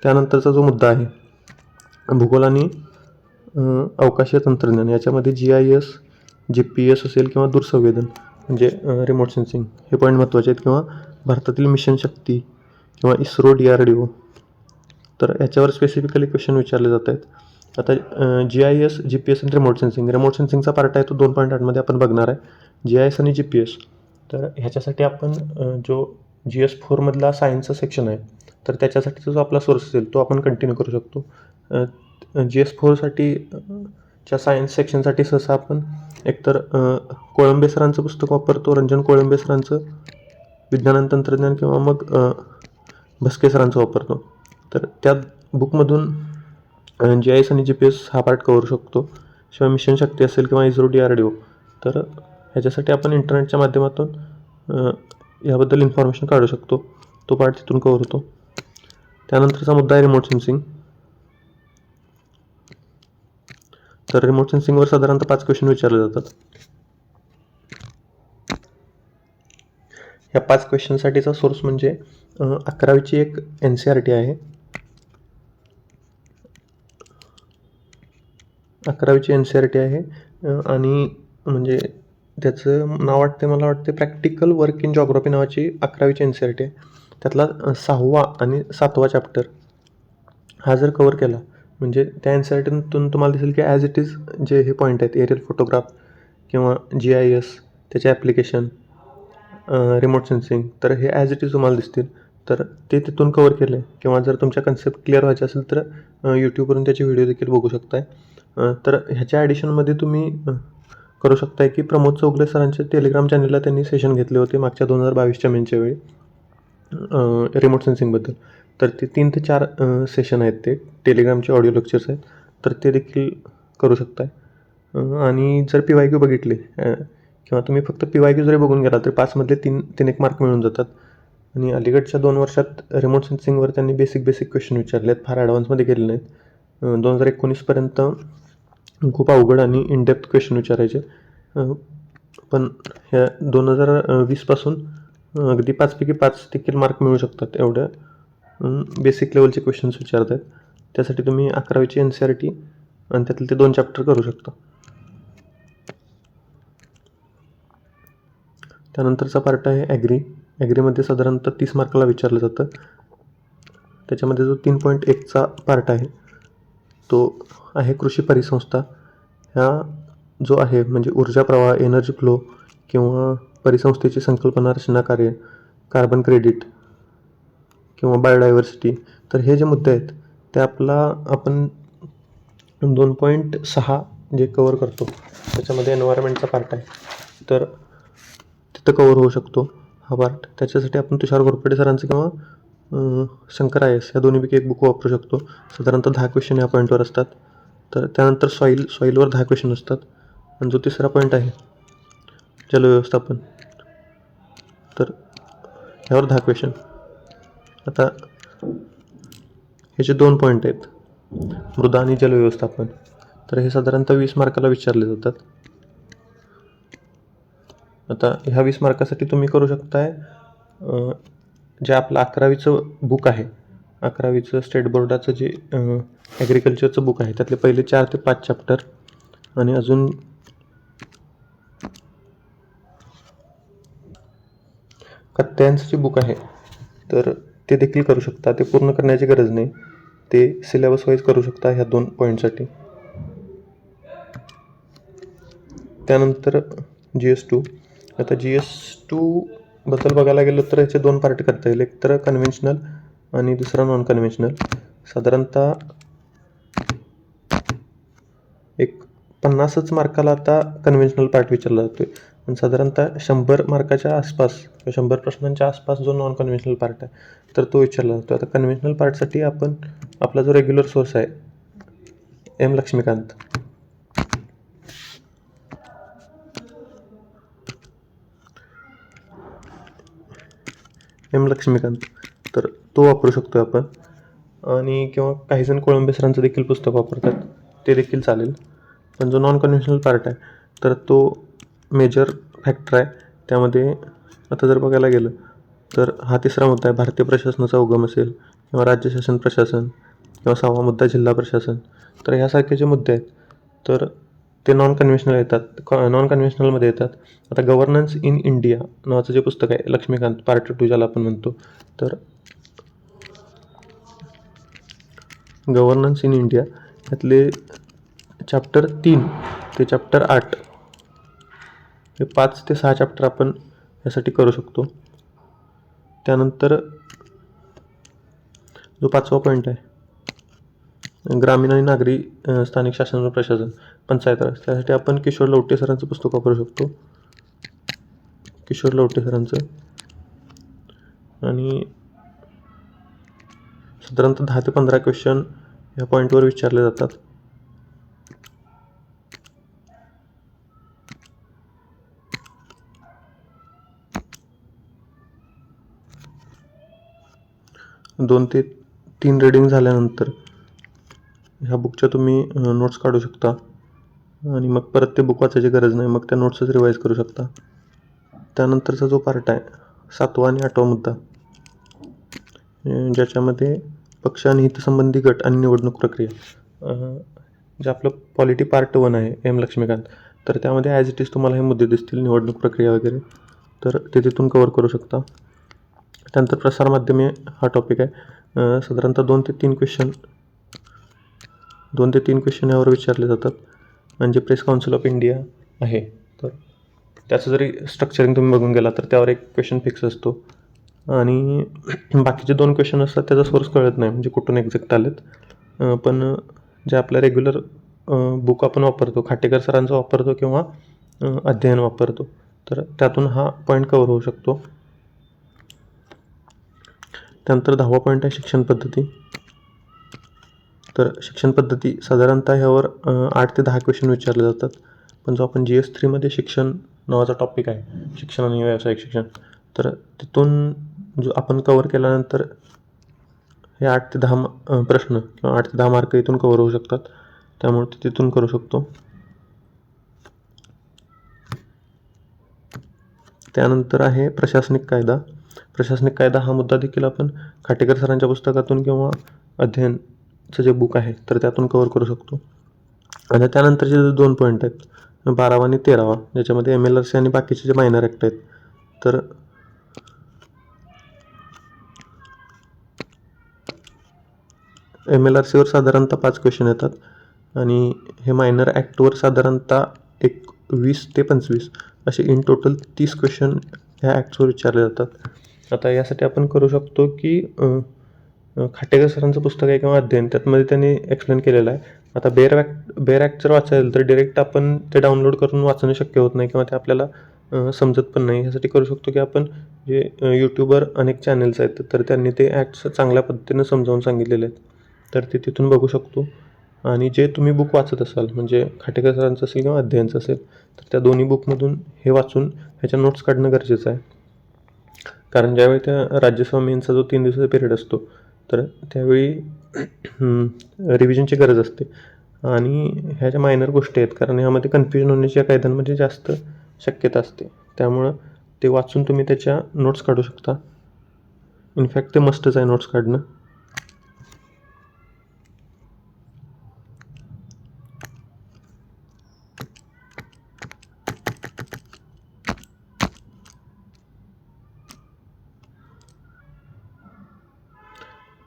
त्यानंतरचा जो मुद्दा आहे भूगोल आणि अवकाशीय तंत्रज्ञान, याच्यामध्ये GIS, GPS असेल किंवा दूरसंवेदन म्हणजे रिमोट सेन्सिंग, हे पॉईंट महत्त्वाचे आहेत. किंवा भारतातील मिशन शक्ती किंवा इस्रो, DRDO, तर याच्यावर स्पेसिफिकली क्वेश्चन विचारले जात आहेत. आता GIS, GPS आणि रिमोट सेन्सिंगचा पार्ट आहे तो 2.8मध्ये आपण बघणार आहे. GIS आणि GPS, तर ह्याच्यासाठी आपण जो GS4मधला सायन्सचा सेक्शन आहे, तर त्याच्यासाठीचा जो आपला सोर्स असेल तो आपण कंटिन्यू करू शकतो. GS4साठी च्या सायन्स सेक्शनसाठी सहसा आपण एकतर कोळंबे सरांचं पुस्तक वापरतो, रंजन कोळंबे सरांचं विज्ञान आणि तंत्रज्ञान, किंवा मग भस्के सरांचं वापरतो. तर त्या बुकमधून GIS आणि GPS हा पार्ट करू शकतो. शिवाय मिशन शक्ती असेल किंवा इस्रो, DRDO, तर ह्याच्यासाठी आपण इंटरनेटच्या माध्यमातून याबद्दल इन्फॉर्मेशन काढू शकतो. तो पार्ट तिथून कवर होतो. त्यानंतरचा मुद्दा आहे रिमोट सेन्सिंग. तर रिमोट सेन्सिंगवर साधारणतः 5 क्वेश्चन विचारले जातात. या 5 क्वेश्चनसाठीचा सोर्स म्हणजे 11वीची एक NCERT आहे. 11वीची NCERT आहे, आणि म्हणजे त्याचं नाव मला वाटते प्रॅक्टिकल वर्क इन जॉग्राफी नावाची 11वीची NCERT आहे. त्यातला 6वा आणि 7वा चॅप्टर हा जर कवर केला, म्हणजे त्या NCERTतून तुम्हाला दिसेल की ॲज इट इज जे हे पॉईंट आहेत, एरियल फोटोग्राफ किंवा GIS, त्याचे ॲप्लिकेशन, रिमोट सेन्सिंग, तर हे ॲज इट इज तुम्हाला दिसतील. तर ते तिथून कवर केलं आहे. किंवा जर तुमच्या कन्सेप्ट क्लिअर व्हायचे असेल तर यूट्यूबवरून त्याचे व्हिडिओ देखील बघू शकताय. तर ह्याच्या ॲडिशनमध्ये तुम्ही करू शकताय की प्रमोद चौगुले सरांच्या टेलिग्राम चॅनलला त्यांनी सेशन घेतले होते मागच्या 2022च्या मेनच्या वेळी रिमोट सेन्सिंगबद्दल. तर ते 3 ते 4 सेशन आहेत, ते टेलिग्रामचे ऑडिओ लेक्चर्स आहेत, तर ते देखील करू शकताय. आणि जर PYQ बघितले किंवा तुम्ही फक्त PYQ जरी बघून गेला तरी 5मधले 3 मार्क मिळून जातात. आणि अलीकडच्या 2 वर्षात रिमोट सेन्सिंगवर त्यांनी बेसिक क्वेश्चन विचारले आहेत, फार ॲडव्हान्समध्ये गेले नाहीत. 2019पर्यंत खूप अवघड आणि इनडेप्थ क्वेश्चन विचारायचे, पण ह्या 2020पासून अगदी 5पैकी 5 देखील मार्क मिळू शकतात एवढ्या बेसिक लेवलचे क्वेश्चन्स विचारत आहेत. त्यासाठी तुम्ही 11वीची NCERT आणि त्यातले ते 2 चॅप्टर करू शकता. त्यानंतरचा पार्ट आहे ॲग्रीमध्ये साधारणतः 30 मार्काला विचारलं जातं. त्याच्यामध्ये जो 3.1चा पार्ट आहे तो आहे कृषी परिसंस्था. ह्या जो आहे म्हणजे ऊर्जा प्रवाह, एनर्जी फ्लो किंवा परिसंस्थेची संकल्पना, रचना कार्य, कार्बन क्रेडिट किंवा बायोडायव्हर्सिटी. तर हे जे मुद्दे आहेत ते आपण 2.6 जे कवर करतो त्याच्यामध्ये एन्व्हायरमेंटचा पार्ट आहे, तर तिथं कवर होऊ शकतो हा पार्ट. त्याच्यासाठी आपण तुषार घोरपडे सरांचं किंवा शंकर IAS या दोन्हीपैकी एक बुक वापरू शकतो. साधारणतः 10 क्वेश्चन या पॉईंटवर असतात. तर त्यानंतर सॉईलवर 10 क्वेश्चन असतात. आणि जो तिसरा पॉईंट आहे जलव्यवस्थापन, तर ह्यावर 10 क्वेश्चन. आता हे जे 2 पॉईंट आहेत मृदा आणि जलव्यवस्थापन, तर हे साधारणतः 20 मार्काला विचारले जातात. आता ह्या 20 मार्कासाठी तुम्ही करू शकताय जे आपलं 11वीचं बुक आहे, 11वीचं स्टेट बोर्डाचं जे ॲग्रिकल्चरचं बुक आहे त्यातले पहिले 4 ते 5 चॅप्टर आणि अजून कथ्यांचं जे बुक आहे तर ते देखील करू शकता. ते पूर्ण करण्याची गरज नाही, ते सिलेबस वाईज करू शकता ह्या 2 पॉईंटसाठी. त्यानंतर GS2. आता GS2 बद्दल बघायला गेलं तर ह्याचे 2 पार्ट करता येईल, एक तर कन्व्हेन्शनल आणि दुसरा नॉन कन्व्हेन्शनल. साधारणतः एक 50च मार्काला आता कन्व्हेन्शनल पार्ट विचारला जातो आहे आणि साधारणतः 100 मार्काच्या आसपास, 100 प्रश्नांच्या आसपास जो नॉन कन्व्हेन्शनल पार्ट आहे तर तो विचारला जातो. आता कन्व्हेन्शनल पार्टसाठी आपण आपला जो रेग्युलर सोर्स आहे M. लक्ष्मीकांत, तर तो वापरू शकतो आपण. आणि किंवा काहीजण कोळंबे सरांचं देखील पुस्तक वापरतात, ते देखील चालेल. पण जो नॉन कन्व्हेन्शनल पार्ट आहे तर तो मेजर फॅक्टर आहे त्यामध्ये. आता जर बघायला गेलं तर हा 3रा मुद्दा आहे, भारतीय प्रशासनाचा उगम असेल किंवा राज्य शासन प्रशासन किंवा 6वा मुद्दा जिल्हा प्रशासन. तर ह्यासारखे जे मुद्दे आहेत तर ते नॉन कन्व्हेन्शनलमध्ये येतात. आता गव्हर्नन्स इन इंडिया नावाचं जे पुस्तक आहे लक्ष्मीकांत पार्ट 2 ज्याला आपण म्हणतो, तर गव्हर्नन्स इन इंडिया यातले चॅप्टर 3 ते चॅप्टर 8 हे 5 ते 6 चॅप्टर आपण यासाठी करू शकतो. त्यानंतर जो 5वा पॉईंट आहे ग्रामीण आणि नागरी स्थानिक शासन व प्रशासन, पंचायत राज, त्यासाठी आपण किशोर लवटे सरांचं पुस्तक वापरू शकतो, किशोर लवटे सरांचं. आणि साधारणतः 10 ते 15 क्वेश्चन या पॉईंटवर विचारले जातात. दोन ते 3 रीडिंग झाल्यानंतर ह्या बुकच्या तुम्ही नोट्स काढू शकता आणि मग परत ते बुक वाचायची गरज नाही, मग त्या नोट्सच रिवाईज करू शकता. त्यानंतरचा जो पार्ट आहे 7वा आणि 8वा मुद्दा, ज्याच्यामध्ये पक्ष आणि हितसंबंधी गट आणि निवडणूक प्रक्रिया, जे आपलं पॉलिटी पार्ट 1 आहे M. लक्ष्मीकांत, तर त्यामध्ये ॲज इट इज तुम्हाला हे मुद्दे दिसतील, निवडणूक प्रक्रिया वगैरे, तर ते तिथून कवर करू शकता. त्यानंतर प्रसारमाध्यमे हा टॉपिक आहे. साधारणतः 2 ते 3 क्वेश्चन यावर विचारले जातात. आणि जे प्रेस काउन्सिल ऑफ इंडिया आहे तर त्याचं जरी स्ट्रक्चरिंग तुम्ही बघून गेला तर त्यावर एक क्वेश्चन फिक्स असतो आणि बाकीचे 2 क्वेश्चन असतात त्याचा सोर्स कळत नाही म्हणजे कुठून एक्झॅक्ट आलेत. पण जे आपलं रेग्युलर बुक आपण वापरतो, खाटेकर सरांचं वापरतो किंवा अध्ययन वापरतो, तर त्यातून हा पॉईंट कवर होऊ शकतो. त्यानंतर 10वा पॉईंट आहे शिक्षण पद्धती. तर शिक्षण पद्धती साधारणतः ह्यावर 8 ते 10 क्वेश्चन विचारले जातात. पण जो आपण GS3मध्ये शिक्षण नावाचा टॉपिक आहे, शिक्षण आणि व्यावसायिक शिक्षण, तर तिथून जो आपण कव्हर केल्यानंतर हे 8 ते 10 प्रश्न किंवा 8 ते 10 मार्क इथून कव्हर होऊ शकतात. त्यामुळे ते तिथून करू शकतो. त्यानंतर आहे प्रशासनिक कायदा. प्रशासनिक कायदा हा मुद्दा देखील आपण खाटेकर सरांच्या पुस्तकातून किंवा अध्ययनचं जे बुक आहे तर त्यातून कव्हर करू शकतो. आणि त्यानंतरचे जे 2 पॉईंट आहेत, 12वा आणि 13वा, ज्याच्यामध्ये MLRC आणि बाकीचे जे मायनर ॲक्ट आहेत. तर MLRCवर साधारणतः 5 क्वेश्चन येतात आणि हे मायनर ॲक्टवर साधारणतः 20 ते 25 असे इन टोटल 30 क्वेश्चन ह्या ॲक्ट्सवर विचारले जातात. आता यासाठी आपण करू शकतो की खाटेकर सरांचं पुस्तक आहे किंवा अध्ययन, त्यातमध्ये त्यांनी एक्सप्लेन केलेलं आहे. आता बेअर ॲक्ट जर वाचायला तर डिरेक्ट आपण ते डाउनलोड करून वाचणं शक्य होत नाही किंवा ते आपल्याला समजत पण नाही. ह्यासाठी करू शकतो की आपण जे यूट्यूबवर अनेक चॅनल्स आहेत तर त्यांनी ते ॲक्ट्स चांगल्या पद्धतीनं समजावून सांगितलेले आहेत, तर ते तिथून बघू शकतो. आणि जे तुम्ही बुक वाचत असाल, म्हणजे खाटेकर सरांचं असेल किंवा अध्ययनचं असेल, तर त्या दोन्ही बुकमधून हे वाचून ह्याच्या नोट्स काढणं गरजेचं आहे. कारण ज्यावेळी त्या राज्यसेवा मेन्सचा जो 3 दिवसाचा पिरियड असतो तर त्यावेळी रिव्हिजनची गरज असते. आणि ह्या ज्या मायनर गोष्टी आहेत, कारण ह्यामध्ये कन्फ्युजन होण्याची या कायद्यांमध्ये जास्त शक्यता असते, त्यामुळं ते वाचून तुम्ही त्याच्या नोट्स काढू शकता. इनफॅक्ट ते मस्टच आहे नोट्स काढणं.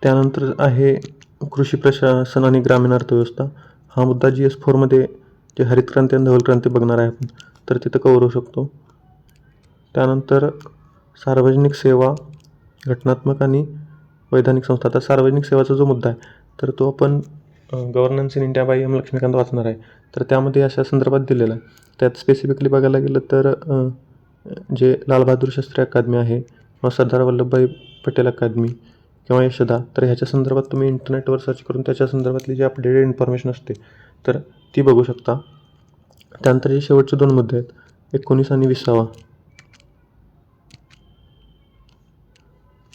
त्यानंतर आहे कृषी प्रशासन आणि ग्रामीण अर्थव्यवस्था. हा मुद्दा GS4मध्ये जे हरित क्रांती आणि धवल क्रांती बघणार आहे आपण, तर तिथं कव्हर होऊ शकतो. त्यानंतर सार्वजनिक सेवा, घटनात्मक आणि वैधानिक संस्था. आता सार्वजनिक सेवाचा जो मुद्दा आहे तर तो आपण governance in India by M Laxmikant वाचणार आहे. तर त्यामध्ये अशा संदर्भात दिलेला आहे. त्यात स्पेसिफिकली बघायला गेलं तर जे लालबहादूर शास्त्री अकादमी आहे किंवा सरदार वल्लभभाई पटेल अकादमी किंवा यशोदा, तर ह्याच्या संदर्भात तुम्ही इंटरनेटवर सर्च करून त्याच्या संदर्भातली जी अपडेटेड इन्फॉर्मेशन असते तर ती बघू शकता. त्यानंतर जे शेवटचे 2 मुद्दे आहेत, 19 आणि 20वा.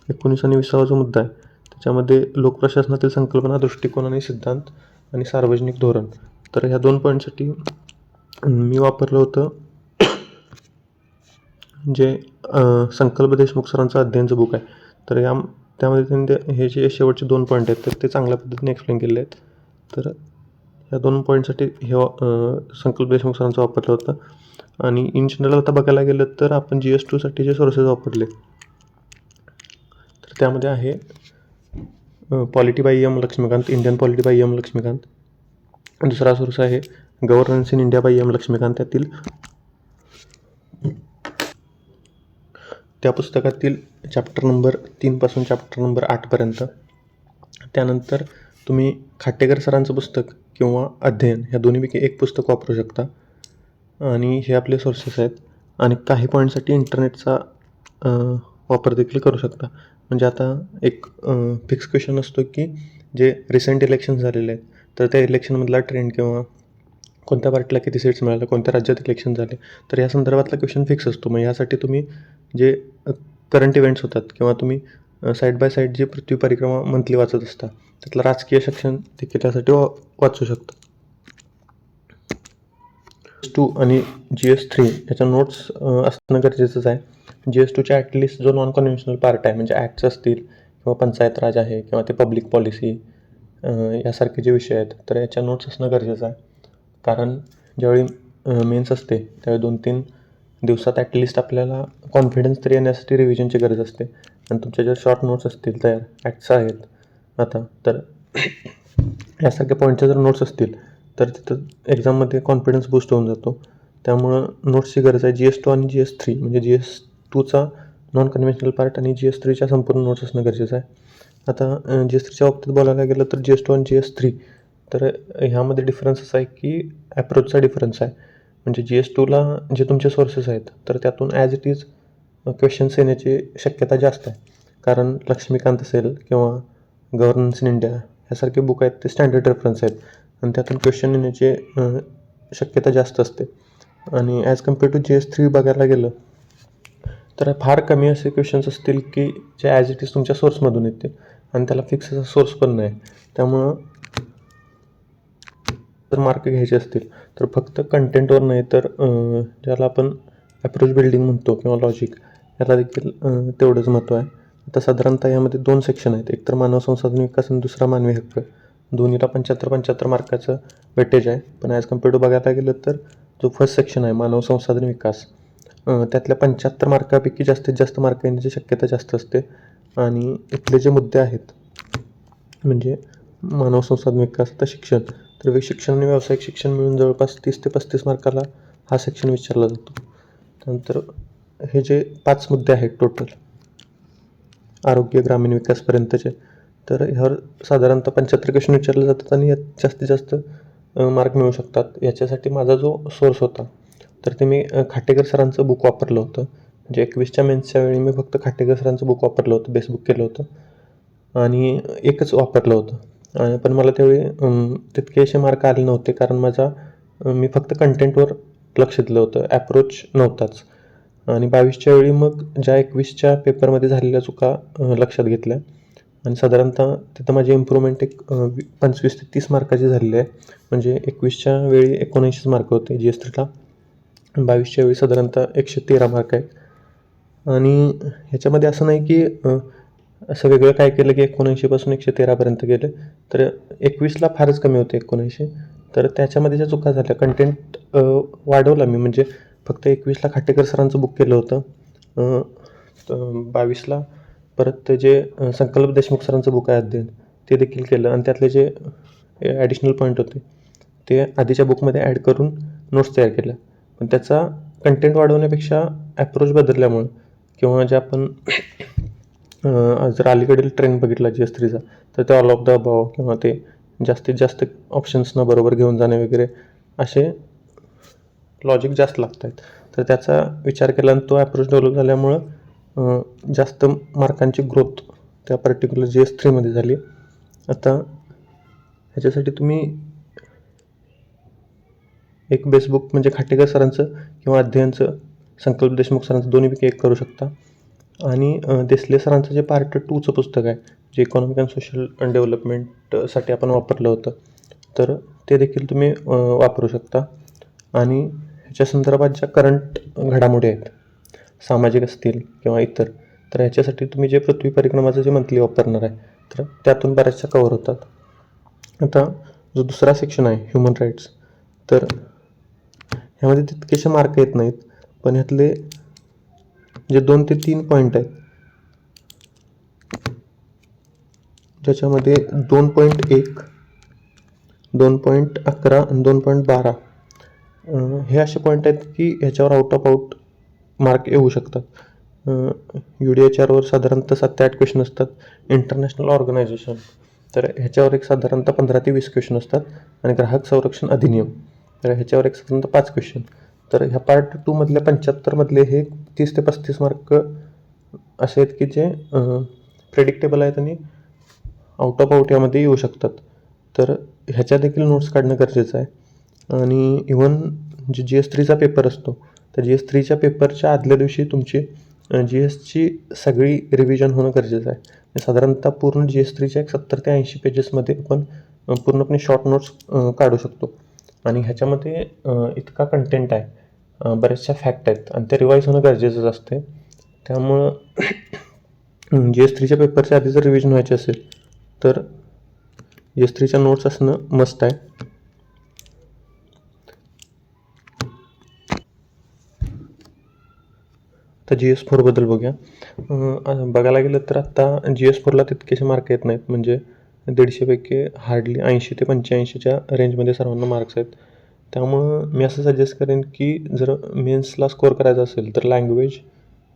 19 आणि 20वा जो मुद्दा आहे त्याच्यामध्ये लोकप्रशासनातील संकल्पना, दृष्टिकोन आणि सिद्धांत आणि सार्वजनिक धोरण. तर ह्या 2 पॉईंटसाठी मी वापरलं होतं जे संकल्प देशमुख सरांचं अध्ययनचं बुक आहे. तर त्यामध्ये त्यांनी हे जे शेवटचे 2 पॉईंट आहेत तर ते चांगल्या पद्धतीने एक्सप्लेन केलेले आहेत. तर ह्या 2 पॉईंटसाठी हे संकल्प देशमुख सरांचं वापरलं होतं. आणि इन जनरल आता बघायला गेलं तर आपण GS2साठी जे सोर्सेस वापरले तर त्यामध्ये आहे polity by M Laxmikant, Indian polity by M Laxmikant. दुसरा सोर्स आहे governance in India by M Laxmikant. त्या पुस्तकातील चॅप्टर नंबर 3 पासून चॅप्टर नंबर 8 पर्यंत. त्यानंतर तुम्ही खाटेकर सरांचं पुस्तक किंवा अध्ययन ह्या दोन्हीपैकी एक पुस्तक वापरू शकता. आणि हे आपले सोर्सेस आहेत. आणि काही पॉईंटसाठी इंटरनेटचा वापर देखील करू शकता. म्हणजे आता एक फिक्स क्वेश्चन असतो की जे रिसेंट इलेक्शन झालेले आहेत तर त्या इलेक्शनमधला ट्रेंड किंवा कोणत्या पार्टीला किती सीट्स मिळाल्या, कोणत्या राज्यात इलेक्शन झाले, तर या संदर्भातला क्वेश्चन फिक्स असतो. मग यासाठी तुम्ही जे करंट इव्हेंट्स होतात किंवा तुम्ही साईड बाय साईड जी पृथ्वी परिक्रमा मंथली वाचत असता त्यातलं राजकीय सेक्शन देखील त्यासाठी वाचू शकता. GS2 आणि GS3 याच्या नोट्स असणं गरजेचंच आहे. GS2च्या ॲटलिस्ट जो नॉन कन्व्हेन्शनल पार्ट आहे, म्हणजे ॲक्ट्स असतील किंवा पंचायत राज आहे किंवा ते पब्लिक पॉलिसी यासारखे जे विषय आहेत तर याच्या नोट्स असणं गरजेचं आहे. कारण ज्यावेळी मेन्स असते त्यावेळी 2-3 दिवसात ॲटलिस्ट आपल्याला कॉन्फिडन्स तरी येण्यासाठी रिव्हिजनची गरज असते. आणि तुमच्या ज्या शॉर्ट नोट्स असतील तयार, ॲक्ट्स आहेत आता, तर यासारख्या पॉईंटच्या जर नोट्स असतील तर तिथं एक्झाममध्ये कॉन्फिडन्स बूस्ट होऊन जातो. त्यामुळं नोट्सची गरज आहे. GS2 आणि GS3 म्हणजे GS2चा नॉन कन्व्हेन्शनल पार्ट आणि GS3च्या संपूर्ण नोट्स असणं गरजेचं आहे. आता GS3च्या बाबतीत बोलायला गेलं तर GS2 आणि GS3 तर ह्यामध्ये डिफरन्स असा आहे की ॲप्रोचचा डिफरन्स आहे. म्हणजे GS2ला जे तुमचे सोर्सेस आहेत तर त्यातून ॲज इट इज क्वेश्चन्स येण्याची शक्यता जास्त आहे. कारण लक्ष्मीकांत असेल किंवा गव्हर्नन्स इन इंडिया ह्यासारखे बुक आहेत ते स्टँडर्ड रेफरन्स आहेत आणि त्यातून क्वेश्चन येण्याची शक्यता जास्त असते. आणि ॲज कम्पेअर टू GS3 बघायला गेलं तर फार कमी असे क्वेश्चन्स असतील की जे ॲज इट इज तुमच्या सोर्समधून येते आणि त्याला फिक्स असा सोर्स पण नाही. त्यामुळं जर मार्क घ्यायचे असतील तर फक्त कंटेंटवर नाही तर ज्याला आपण अप्रोच बिल्डिंग म्हणतो किंवा लॉजिक, याला देखील तेवढंच महत्त्व आहे. आता साधारणतः यामध्ये 2 सेक्शन आहेत, एक तर मानव संसाधन विकास आणि दुसरा मानवी हक्क. दोन्हीला 75-75 मार्काचं वेटेज आहे. पण ॲज कम्पेअर टू बघायला गेलं तर जो फर्स्ट सेक्शन आहे मानव संसाधन विकास, त्यातल्या 75 मार्कापैकी जास्तीत जास्त मार्क येण्याची शक्यता जास्त असते. आणि इथले जे मुद्दे आहेत म्हणजे मानव संसाधन विकास, आता शिक्षण, तर शिक्षण आणि व्यावसायिक शिक्षण मिळून जवळपास 30 ते 35 मार्काला हा सेक्शन विचारला जातो. त्यानंतर हे जे 5 मुद्दे आहेत टोटल आरोग्य ग्रामीण विकासपर्यंतचे, तर ह्यावर साधारणतः 75 क्वेश्चन विचारले जातात आणि यात जास्तीत जास्त मार्क मिळू शकतात. याच्यासाठी माझा जो सोर्स होता तर ते मी खाटेकर सरांचं बुक वापरलं होतं. म्हणजे 21च्या मेन्सच्या वेळी मी फक्त खाटेकर सरांचं बुक वापरलं होतं, बेस बुक केलं होतं आणि एकच वापरलं होतं. पण मला त्यावेळी तितके असे मार्क आले नव्हते कारण मी फक्त कंटेंटवर लक्ष दिलं होतं, ॲप्रोच नव्हताच. आणि 22च्या वेळी मग ज्या 21च्या पेपरमध्ये झालेल्या चुका लक्षात घेतल्या आणि साधारणतः तिथं माझी इम्प्रूव्हमेंट एक 25 ते 30 मार्काची झालेली आहे. म्हणजे 21च्या वेळी 79 मार्क होते GS3ला, 22च्या वेळी साधारणतः 113 मार्क आहेत. आणि ह्याच्यामध्ये असं नाही की असं वेगळं काय केलं की 79पासून 113पर्यंत गेलं, तर 21ला फारच कमी होते 79. तर त्याच्यामध्ये ज्या चुका झाल्या, कंटेंट वाढवला मी, म्हणजे फक्त 21ला खाटेकर सरांचं बुक केलं होतं, 22ला परत जे संकल्प देशमुख सरांचं बुक आहे अध्ययन ते देखील केलं आणि त्यातले जे ॲडिशनल पॉईंट होते ते आधीच्या बुकमध्ये ॲड करून नोट्स तयार केल्या. पण त्याचा कंटेंट वाढवण्यापेक्षा ॲप्रोच बदलल्यामुळं किंवा जे आपण जर अलीकडील ट्रेंड बघितला GS3चा तर ते ऑल ऑफ द अबाव किंवा ते जास्तीत जास्त ऑप्शन्सना बरोबर घेऊन जाणे वगैरे असे लॉजिक जास्त लागत आहेत. तर त्याचा विचार केला आणि तो ॲप्रोच डेव्हलप झाल्यामुळं जास्त मार्कांची ग्रोथ त्या पर्टिक्युलर GS3मध्ये झाली. आता ह्याच्यासाठी तुम्ही एक बेसबुक म्हणजे खाटेकर सरांचं किंवा अध्ययनचं संकल्प देशमुख सरांचं दोन्हीपैकी एक करू शकता. आणि देसले सरांचं जे पार्ट 2चं पुस्तक आहे जे इकॉनॉमिक अँड सोशल डेव्हलपमेंटसाठी आपण वापरलं होतं, तर ते देखील तुम्ही वापरू शकता. आणि ह्याच्या संदर्भात ज्या करंट घडामोडी आहेत, सामाजिक असतील किंवा इतर, तर ह्याच्यासाठी तुम्ही जे पृथ्वी परिक्रमाचं जे मंथली वापरणार आहे तर त्यातून बऱ्याचशा कवर होतात. आता जो दुसरा सेक्शन आहे ह्युमन राईट्स, तर ह्यामध्ये तितकेसे मार्क येत नाहीत, पण ह्यातले जे 2 ते 3 पॉईंट आहेत ज्याच्यामध्ये 2.1, 2.11 आणि 2.12 हे असे पॉईंट आहेत की ह्याच्यावर आउट मार्क येऊ शकतात. UDHRवर साधारणतः 7 ते 8 क्वेश्चन असतात. इंटरनॅशनल ऑर्गनायझेशन, तर ह्याच्यावर एक साधारणतः 15 ते 20 क्वेश्चन असतात. आणि ग्राहक संरक्षण अधिनियम, तर ह्याच्यावर एक साधारणतः 5 क्वेश्चन. तर ह्या पार्ट 2 मधल्या 75 मधले हे 30 ते 35 मार्क असे आहेत की जे प्रेडिक्टेबल आहेत आणि आउट यामध्ये येऊ शकतात. तर ह्याच्या देखील नोट्स काढणं गरजेचं आहे. आणि इव्हन जे GS3चा पेपर असतो तर GS3च्या पेपरच्या आदल्या दिवशी तुमची GSची सगळी रिव्हिजन होणं गरजेचं आहे. साधारणतः पूर्ण GS3च्या एक 70 ते 80 पेजेसमध्ये आपण पूर्णपणे शॉर्ट नोट्स काढू शकतो. आणि ह्याच्यामध्ये इतका कंटेंट आहे, बऱ्याचशा फॅक्ट आहेत आणि ते रिवाईज होणं गरजेचंच असते. त्यामुळं GS3च्या पेपरच्या आधी जर रिव्हिजन व्हायची असेल तर GS3च्या नोट्स असणं मस्ट आहे. आता GS4 बद्दल बघूया. बघायला गेलं तर आत्ता GS4ला तितकेसे मार्क येत नाहीत, म्हणजे 150पैकी हार्डली 80 ते 85च्या रेंजमध्ये सर्वांना मार्क्स आहेत. त्यामुळं मी असं सजेस्ट करेन की जर मेन्सला स्कोअर करायचा असेल तर लँग्वेज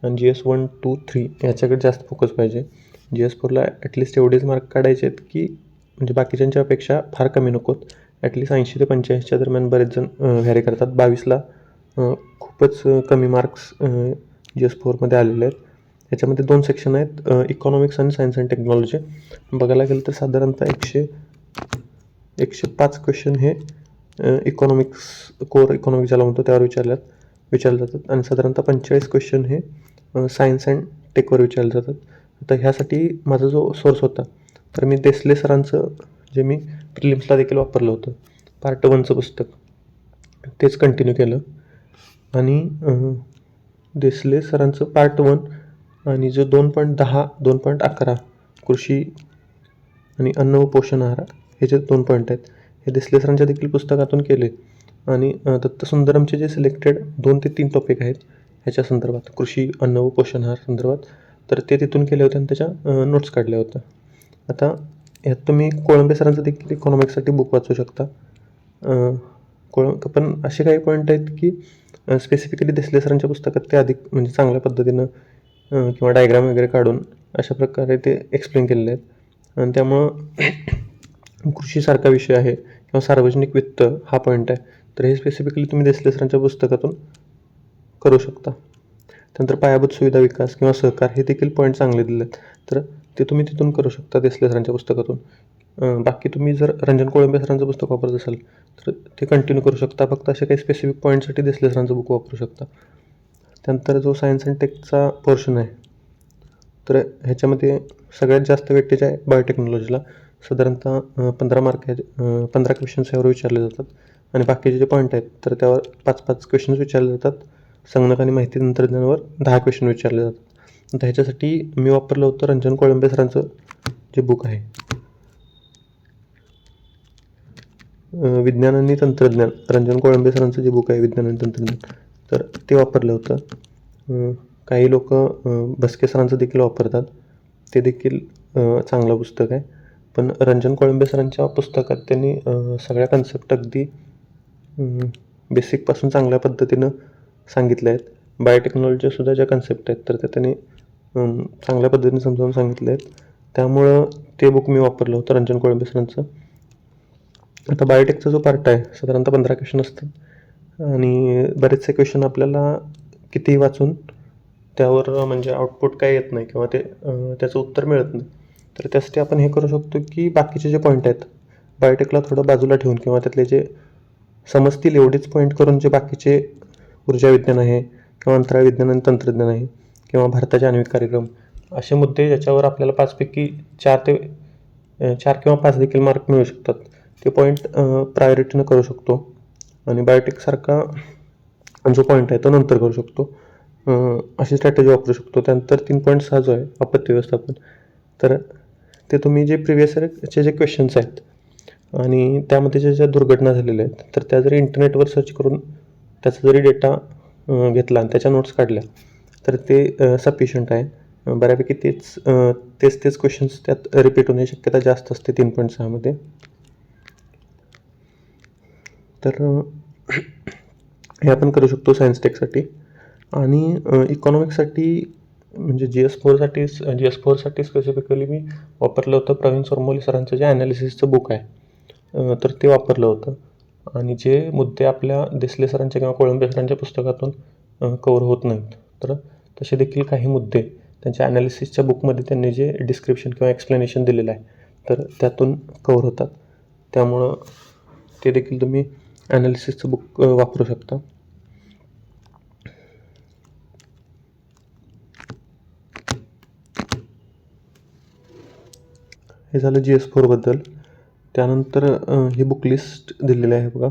आणि GS1, 2, 3 ह्याच्याकडे जास्त फोकस पाहिजे. GS4ला ॲटलिस्ट एवढेच मार्क काढायचे आहेत की म्हणजे बाकीच्यांच्या अपेक्षा फार कमी नकोत. ॲटलिस्ट 80 ते 85च्या दरम्यान बरेच जण व्हॅरी करतात. 22ला खूपच कमी मार्क्स GS4मध्ये आलेले आहेत. ह्याच्यामध्ये 2 सेक्शन आहेत, इकॉनॉमिक्स आणि सायन्स अँड टेक्नॉलॉजी. बघायला गेलं तर साधारणतः 105 क्वेश्चन हे इकॉनॉमिक्स, कोर इकॉनॉमिक्स ज्याला म्हणतो त्यावर विचारले जातात आणि साधारणतः 45 क्वेश्चन हे सायन्स अँड टेकवर विचारले जातात. आता ह्यासाठी माझा जो सोर्स होता, तर मी देसले सरांचं जे मी प्रिलिम्सला देखील वापरलं होतं पार्ट 1चं पुस्तक, तेच कंटिन्यू केलं. आणि देसले सरांचं पार्ट 1 आणि जो 2.10 2.11 कृषी आणि अन्न व पोषण आहार हे जे 2 पॉईंट आहेत, हे देसले सरांच्या देखील पुस्तकातून केले. आणि दत्तसुंदरमचे जे सिलेक्टेड 2 ते 3 टॉपिक आहेत ह्याच्या संदर्भात, कृषी, अन्न व पोषण आहार संदर्भात, तर ते तिथून केले होते आणि त्याच्या नोट्स काढल्या होत्या. आता ह्यात तुम्ही कोळंबे सरांचं देखील इकॉनॉमिक्ससाठी बुक वाचू शकता. पण असे काही पॉईंट आहेत की स्पेसिफिकली देसले सरांच्या पुस्तकात ते अधिक म्हणजे चांगल्या पद्धतीनं किंवा डायग्राम वगैरे काढून अशा प्रकारे ते एक्सप्लेन केलेले आहेत. आणि त्यामुळं कृषीसारखा विषय आहे किंवा सार्वजनिक वित्त हा पॉईंट आहे, तर हे स्पेसिफिकली तुम्ही देसले सरांच्या पुस्तकातून करू शकता. त्यानंतर पायाभूत सुविधा विकास किंवा सहकार हे देखील पॉईंट चांगले दिले आहेत, तर ते तुम्ही तिथून करू शकता देसले सरांच्या पुस्तकातून. बाकी तुम्ही जर रंजन कोळंबे सरांचं पुस्तक वापरत असाल तर ते कंटिन्यू करू शकता. फक्त असे काही स्पेसिफिक पॉईंटसाठी देसले सरांचं बुक वापरू शकता. त्यानंतर जो सायन्स अँड टेकचा पोर्शन आहे, तर ह्याच्यामध्ये सगळ्यात जास्त वेटेज आहे बायोटेक्नॉलॉजीला. साधारणतः 15 क्वेश्चन्स यावर विचारले जातात आणि बाकीचे जे पॉईंट आहेत तर त्यावर 5-5 क्वेश्चन्स विचारले जातात. संगणक आणि माहिती तंत्रज्ञानावर 10 क्वेश्चन विचारले जातात. आता ह्याच्यासाठी मी वापरलं होतं रंजन कोळंबे सरांचं जे बुक आहे, विज्ञान आणि तंत्रज्ञान, रंजन कोळंबे सरांचं जे बुक आहे विज्ञान आणि तंत्रज्ञान, तर ते वापरलं होतं. काही लोक भस्के सरांचं देखील वापरतात, ते देखील चांगलं पुस्तक आहे. पण रंजन कोळंबे सरांच्या पुस्तकात त्यांनी सगळ्या कन्सेप्ट अगदी बेसिकपासून चांगल्या पद्धतीनं सांगितल्या आहेत. बायोटेक्नॉलॉजीसुद्धा ज्या कन्सेप्ट आहेत तर त्या त्यांनी चांगल्या पद्धतीने समजावून सांगितले आहेत. त्यामुळं ते बुक मी वापरलं होतं रंजन कोळंबे सरांचं. आता बायोटेकचा जो पार्ट आहे साधारणतः 15 क्वेश्चन असतात आणि बरेचसे क्वेश्चन आपल्याला कितीही वाचून त्यावर म्हणजे आउटपुट काय येत नाही किंवा त्याचं उत्तर मिळत नाही. तर त्यासाठी आपण हे करू शकतो की बाकीचे जे पॉईंट आहेत बायोटेकला थोडं बाजूला ठेवून किंवा त्यातले जे समजतील एवढेच पॉईंट करून जे बाकीचे ऊर्जा विज्ञान आहे किंवा अंतराळ विज्ञान आणि तंत्रज्ञान आहे किंवा भारताचे आण्विक कार्यक्रम, असे मुद्दे ज्याच्यावर आपल्याला 5 पैकी 4 किंवा 5 देखील मार्क मिळू शकतात, ते पॉईंट प्रायोरिटीनं करू शकतो. आणि बायोटेकसारखा जो पॉईंट आहे तो नंतर करू शकतो. अशी स्ट्रॅटेजी वापरू शकतो. त्यानंतर 3.6 जो आहे आपत्ती व्यवस्थापन, तर ते तुम्ही जे प्रिव्हियस इयरचे जे क्वेश्चन्स आहेत आणि त्यामध्ये ज्या दुर्घटना झालेल्या आहेत तर त्या जरी इंटरनेटवर सर्च करून त्याचा जरी डेटा घेतला आणि त्याच्या नोट्स काढल्या तर ते सफिशियंट आहे. बऱ्यापैकी तेच क्वेश्चन्स त्यात रिपीट होण्याची शक्यता जास्त असते 3.6 मध्ये. तर हे आपण करू शकतो सायन्स टेकसाठी. आणि इकॉनॉमिक्ससाठी म्हणजे GS4साठी स्पेसिफिकली मी वापरलं होतं प्रवीण सोरमोली सरांचं जे ॲनालिसिसचं बुक आहे, तर ते वापरलं होतं. आणि जे मुद्दे आपल्या देसले सरांच्या किंवा कोळंबे सरांच्या पुस्तकातून कवर होत नाहीत, तर तसे देखील काही मुद्दे त्यांच्या ॲनालिसिसच्या बुकमध्ये त्यांनी जे डिस्क्रिप्शन किंवा एक्सप्लेनेशन दिलेलं आहे तर त्यातून कवर होतात. त्यामुळं ते देखील तुम्ही ॲनालिसिसचं बुक वापरू शकता. हे झालं GS4बद्दल. त्यानंतर ही बुक लिस्ट दिलेली आहे बघा.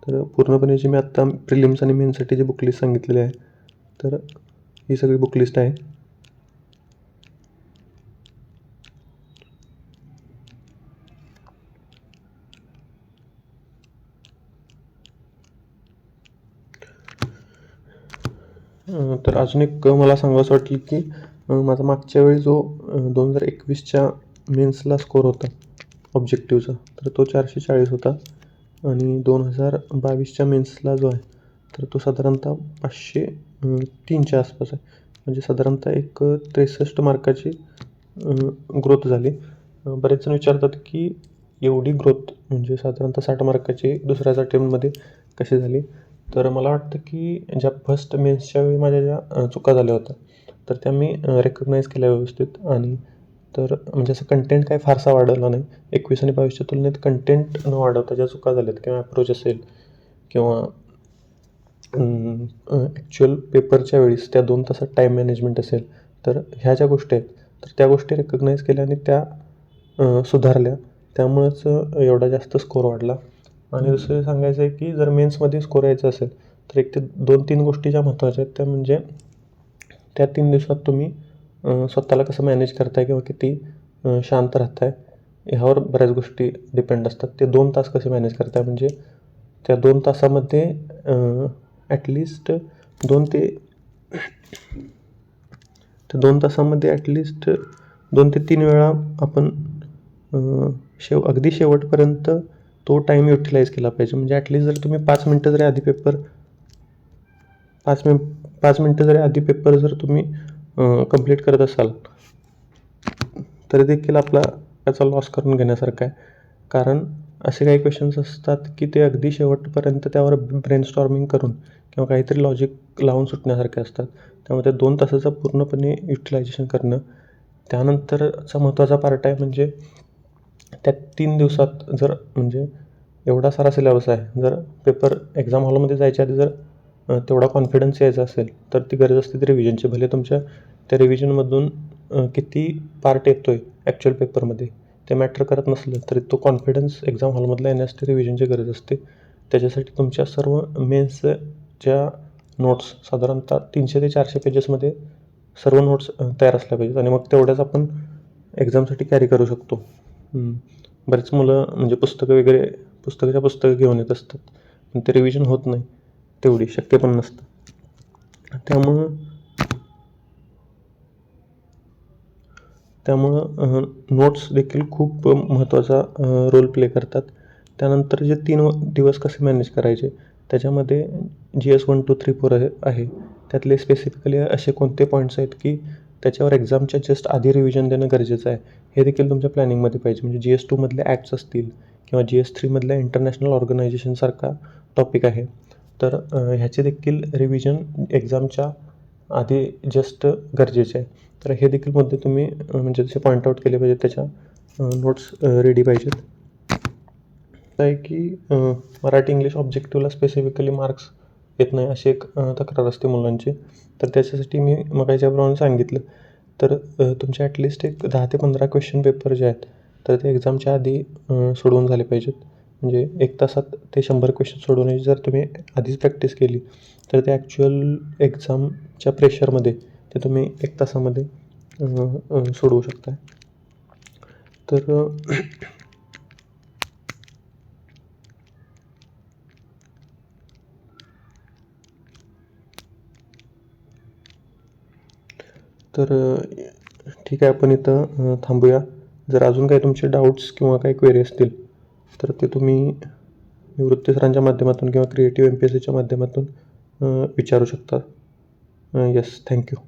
तर पूर्णपणे जी मी आत्ता प्रिलिम्स आणि मेन्ससाठी जी बुक लिस्ट सांगितलेली आहे तर ही सगळी बुक लिस्ट आहे. तर अजून एक मला सांगावंसं वाटलं की माझा मागच्या वेळी जो 2021च्या मेन्सला स्कोर होता ऑब्जेक्टिव्हचा, तर तो 440 होता. आणि 2022च्या मेन्सला जो आहे तर तो साधारणतः 503च्या आसपास आहे. म्हणजे साधारणतः एक 63 मार्काची ग्रोथ झाली. बरेच जण विचारतात की एवढी ग्रोथ म्हणजे साधारणतः 60 मार्काची दुसऱ्या अटेम्प्टमध्ये कशी झाली. तर मला वाटतं की ज्या फर्स्ट मेन्सच्या वेळी माझ्या ज्या चुका झाल्या होत्या तर त्या मी रेकग्नाईज केल्या व्यवस्थित आणि तर म्हणजे असं कंटेंट काय फारसा वाढवला नाही. 21 आणि 22च्या तुलनेत कंटेंट न वाढवता ज्या चुका झाल्यात किंवा अप्रोच असेल किंवा ॲक्च्युअल पेपरच्या वेळेस त्या 2 तासात टाईम मॅनेजमेंट असेल, तर ह्या ज्या गोष्टी आहेत, तर त्या गोष्टी रिकग्नाईज केल्या आणि त्या सुधारल्या. त्यामुळंच एवढा जास्त स्कोर वाढला. आणि दुसरं सांगायचं आहे की जर मेन्समध्ये स्कोर यायचा असेल, तर एक ते 2-3 गोष्टी ज्या महत्त्वाच्या आहेत त्या म्हणजे त्या 3 दिवसात तुम्ही स्वतःला कसं मॅनेज करताय किंवा किती शांत राहताय ह्यावर बऱ्याच गोष्टी डिपेंड असतात. ते 2 तास कसे मॅनेज करताय म्हणजे त्या 2 तासामध्ये ॲटलिस्ट 2 ते 2 तासामध्ये ॲटलिस्ट 2 ते 3 वेळा आपण अगदी शेवटपर्यंत तो टाईम युटिलाइज केला पाहिजे. म्हणजे ॲटलिस्ट जर तुम्ही 5 मिनटं जरी आधी पेपर 5 मिनटं जरी आधी पेपर जर तुम्ही कंप्लीट करत असाल, तरी देखील आपला त्याचा लॉस करून घेण्यासारखा आहे. कारण असे काही क्वेश्चन्स असतात की ते अगदी शेवटपर्यंत त्यावर ब्रेनस्टॉर्मिंग करून किंवा काहीतरी लॉजिक लावून सुटण्यासारखे असतात. त्यामुळे त्या 2 तासाचं पूर्णपणे युटिलायझेशन करणं. त्यानंतरचा महत्त्वाचा पार्ट आहे म्हणजे त्या 3 दिवसात जर म्हणजे एवढा सारा सिलेबस आहे, जर पेपर एक्झाम हॉलमध्ये जायच्या आधी जर तेवढा कॉन्फिडन्स यायचा असेल, तर ती गरज असते ती रिव्हिजनची. भले तुमच्या त्या रिव्हिजनमधून किती पार्ट येतो आहे ॲक्च्युअल पेपरमध्ये ते मॅटर करत नसलं, तरी तो कॉन्फिडन्स एक्झाम हॉलमधला येण्यास ती रिव्हिजनची गरज असते. त्याच्यासाठी तुमच्या सर्व मेन्सच्या नोट्स साधारणतः 300 ते 400 पेजेसमध्ये सर्व नोट्स तयार असल्या पाहिजेत आणि मग तेवढ्याच आपण एक्झामसाठी कॅरी करू शकतो. बरेच मुलं म्हणजे पुस्तकं घेऊन येत असतात, पण ते रिव्हिजन होत नाही, तेवढी शक्य पण नसतं. त्यामुळं नोट्स देखील खूप महत्त्वाचा रोल प्ले करतात. त्यानंतर जे 3 दिवस कसे मॅनेज करायचे, त्याच्यामध्ये GS 1, 2, 3, 4 आहे. त्यातले स्पेसिफिकली असे कोणते पॉईंट्स आहेत की त्याच्यावर एक्झामच्या जस्ट आधी रिव्हिजन देणं गरजेचं आहे, हे देखील तुमच्या प्लॅनिंगमध्ये पाहिजे. म्हणजे GS 2 मधले ॲक्ट्स असतील किंवा GS 3 मधल्या इंटरनॅशनल ऑर्गनायझेशनसारखा टॉपिक आहे. तर ह्याचे देखील रिव्हिजन एक्झामच्या आधी जस्ट गरजेचे आहे. तर हे देखील मुद्दे तुम्ही म्हणजे जसे पॉईंट आऊट केले पाहिजेत, त्याच्या नोट्स रेडी पाहिजेत. आहे की मराठी इंग्लिश ऑब्जेक्टिव्हला स्पेसिफिकली मार्क्स येत नाही अशी एक तक्रार असते मुलांची. तर त्याच्यासाठी मी मगाच्याप्रमाणे सांगितलं, तर तुमचे ॲटलिस्ट एक 10 ते 15 क्वेश्चन पेपर जे आहेत, तर ते एक्झामच्या आधी सोडवून झाले पाहिजेत. म्हणजे 1 तासात ते 100 क्वेश्चन सोडवण्याची जर तुम्ही आधीच प्रॅक्टिस केली, तर ते ॲक्च्युअल एक्झामच्या प्रेशरमध्ये ते तुम्ही 1 तासामध्ये सोडवू शकता. तर ठीक आहे, आपण इथं थांबूया. जर अजून काही तुमचे डाऊट्स किंवा काही क्वेरी असतील, तर ते तुम्ही निवृत्ती सरांच्या माध्यमातून किंवा क्रिएटिव्ह MPSCच्या माध्यमातून विचारू शकता. Yes, thank you.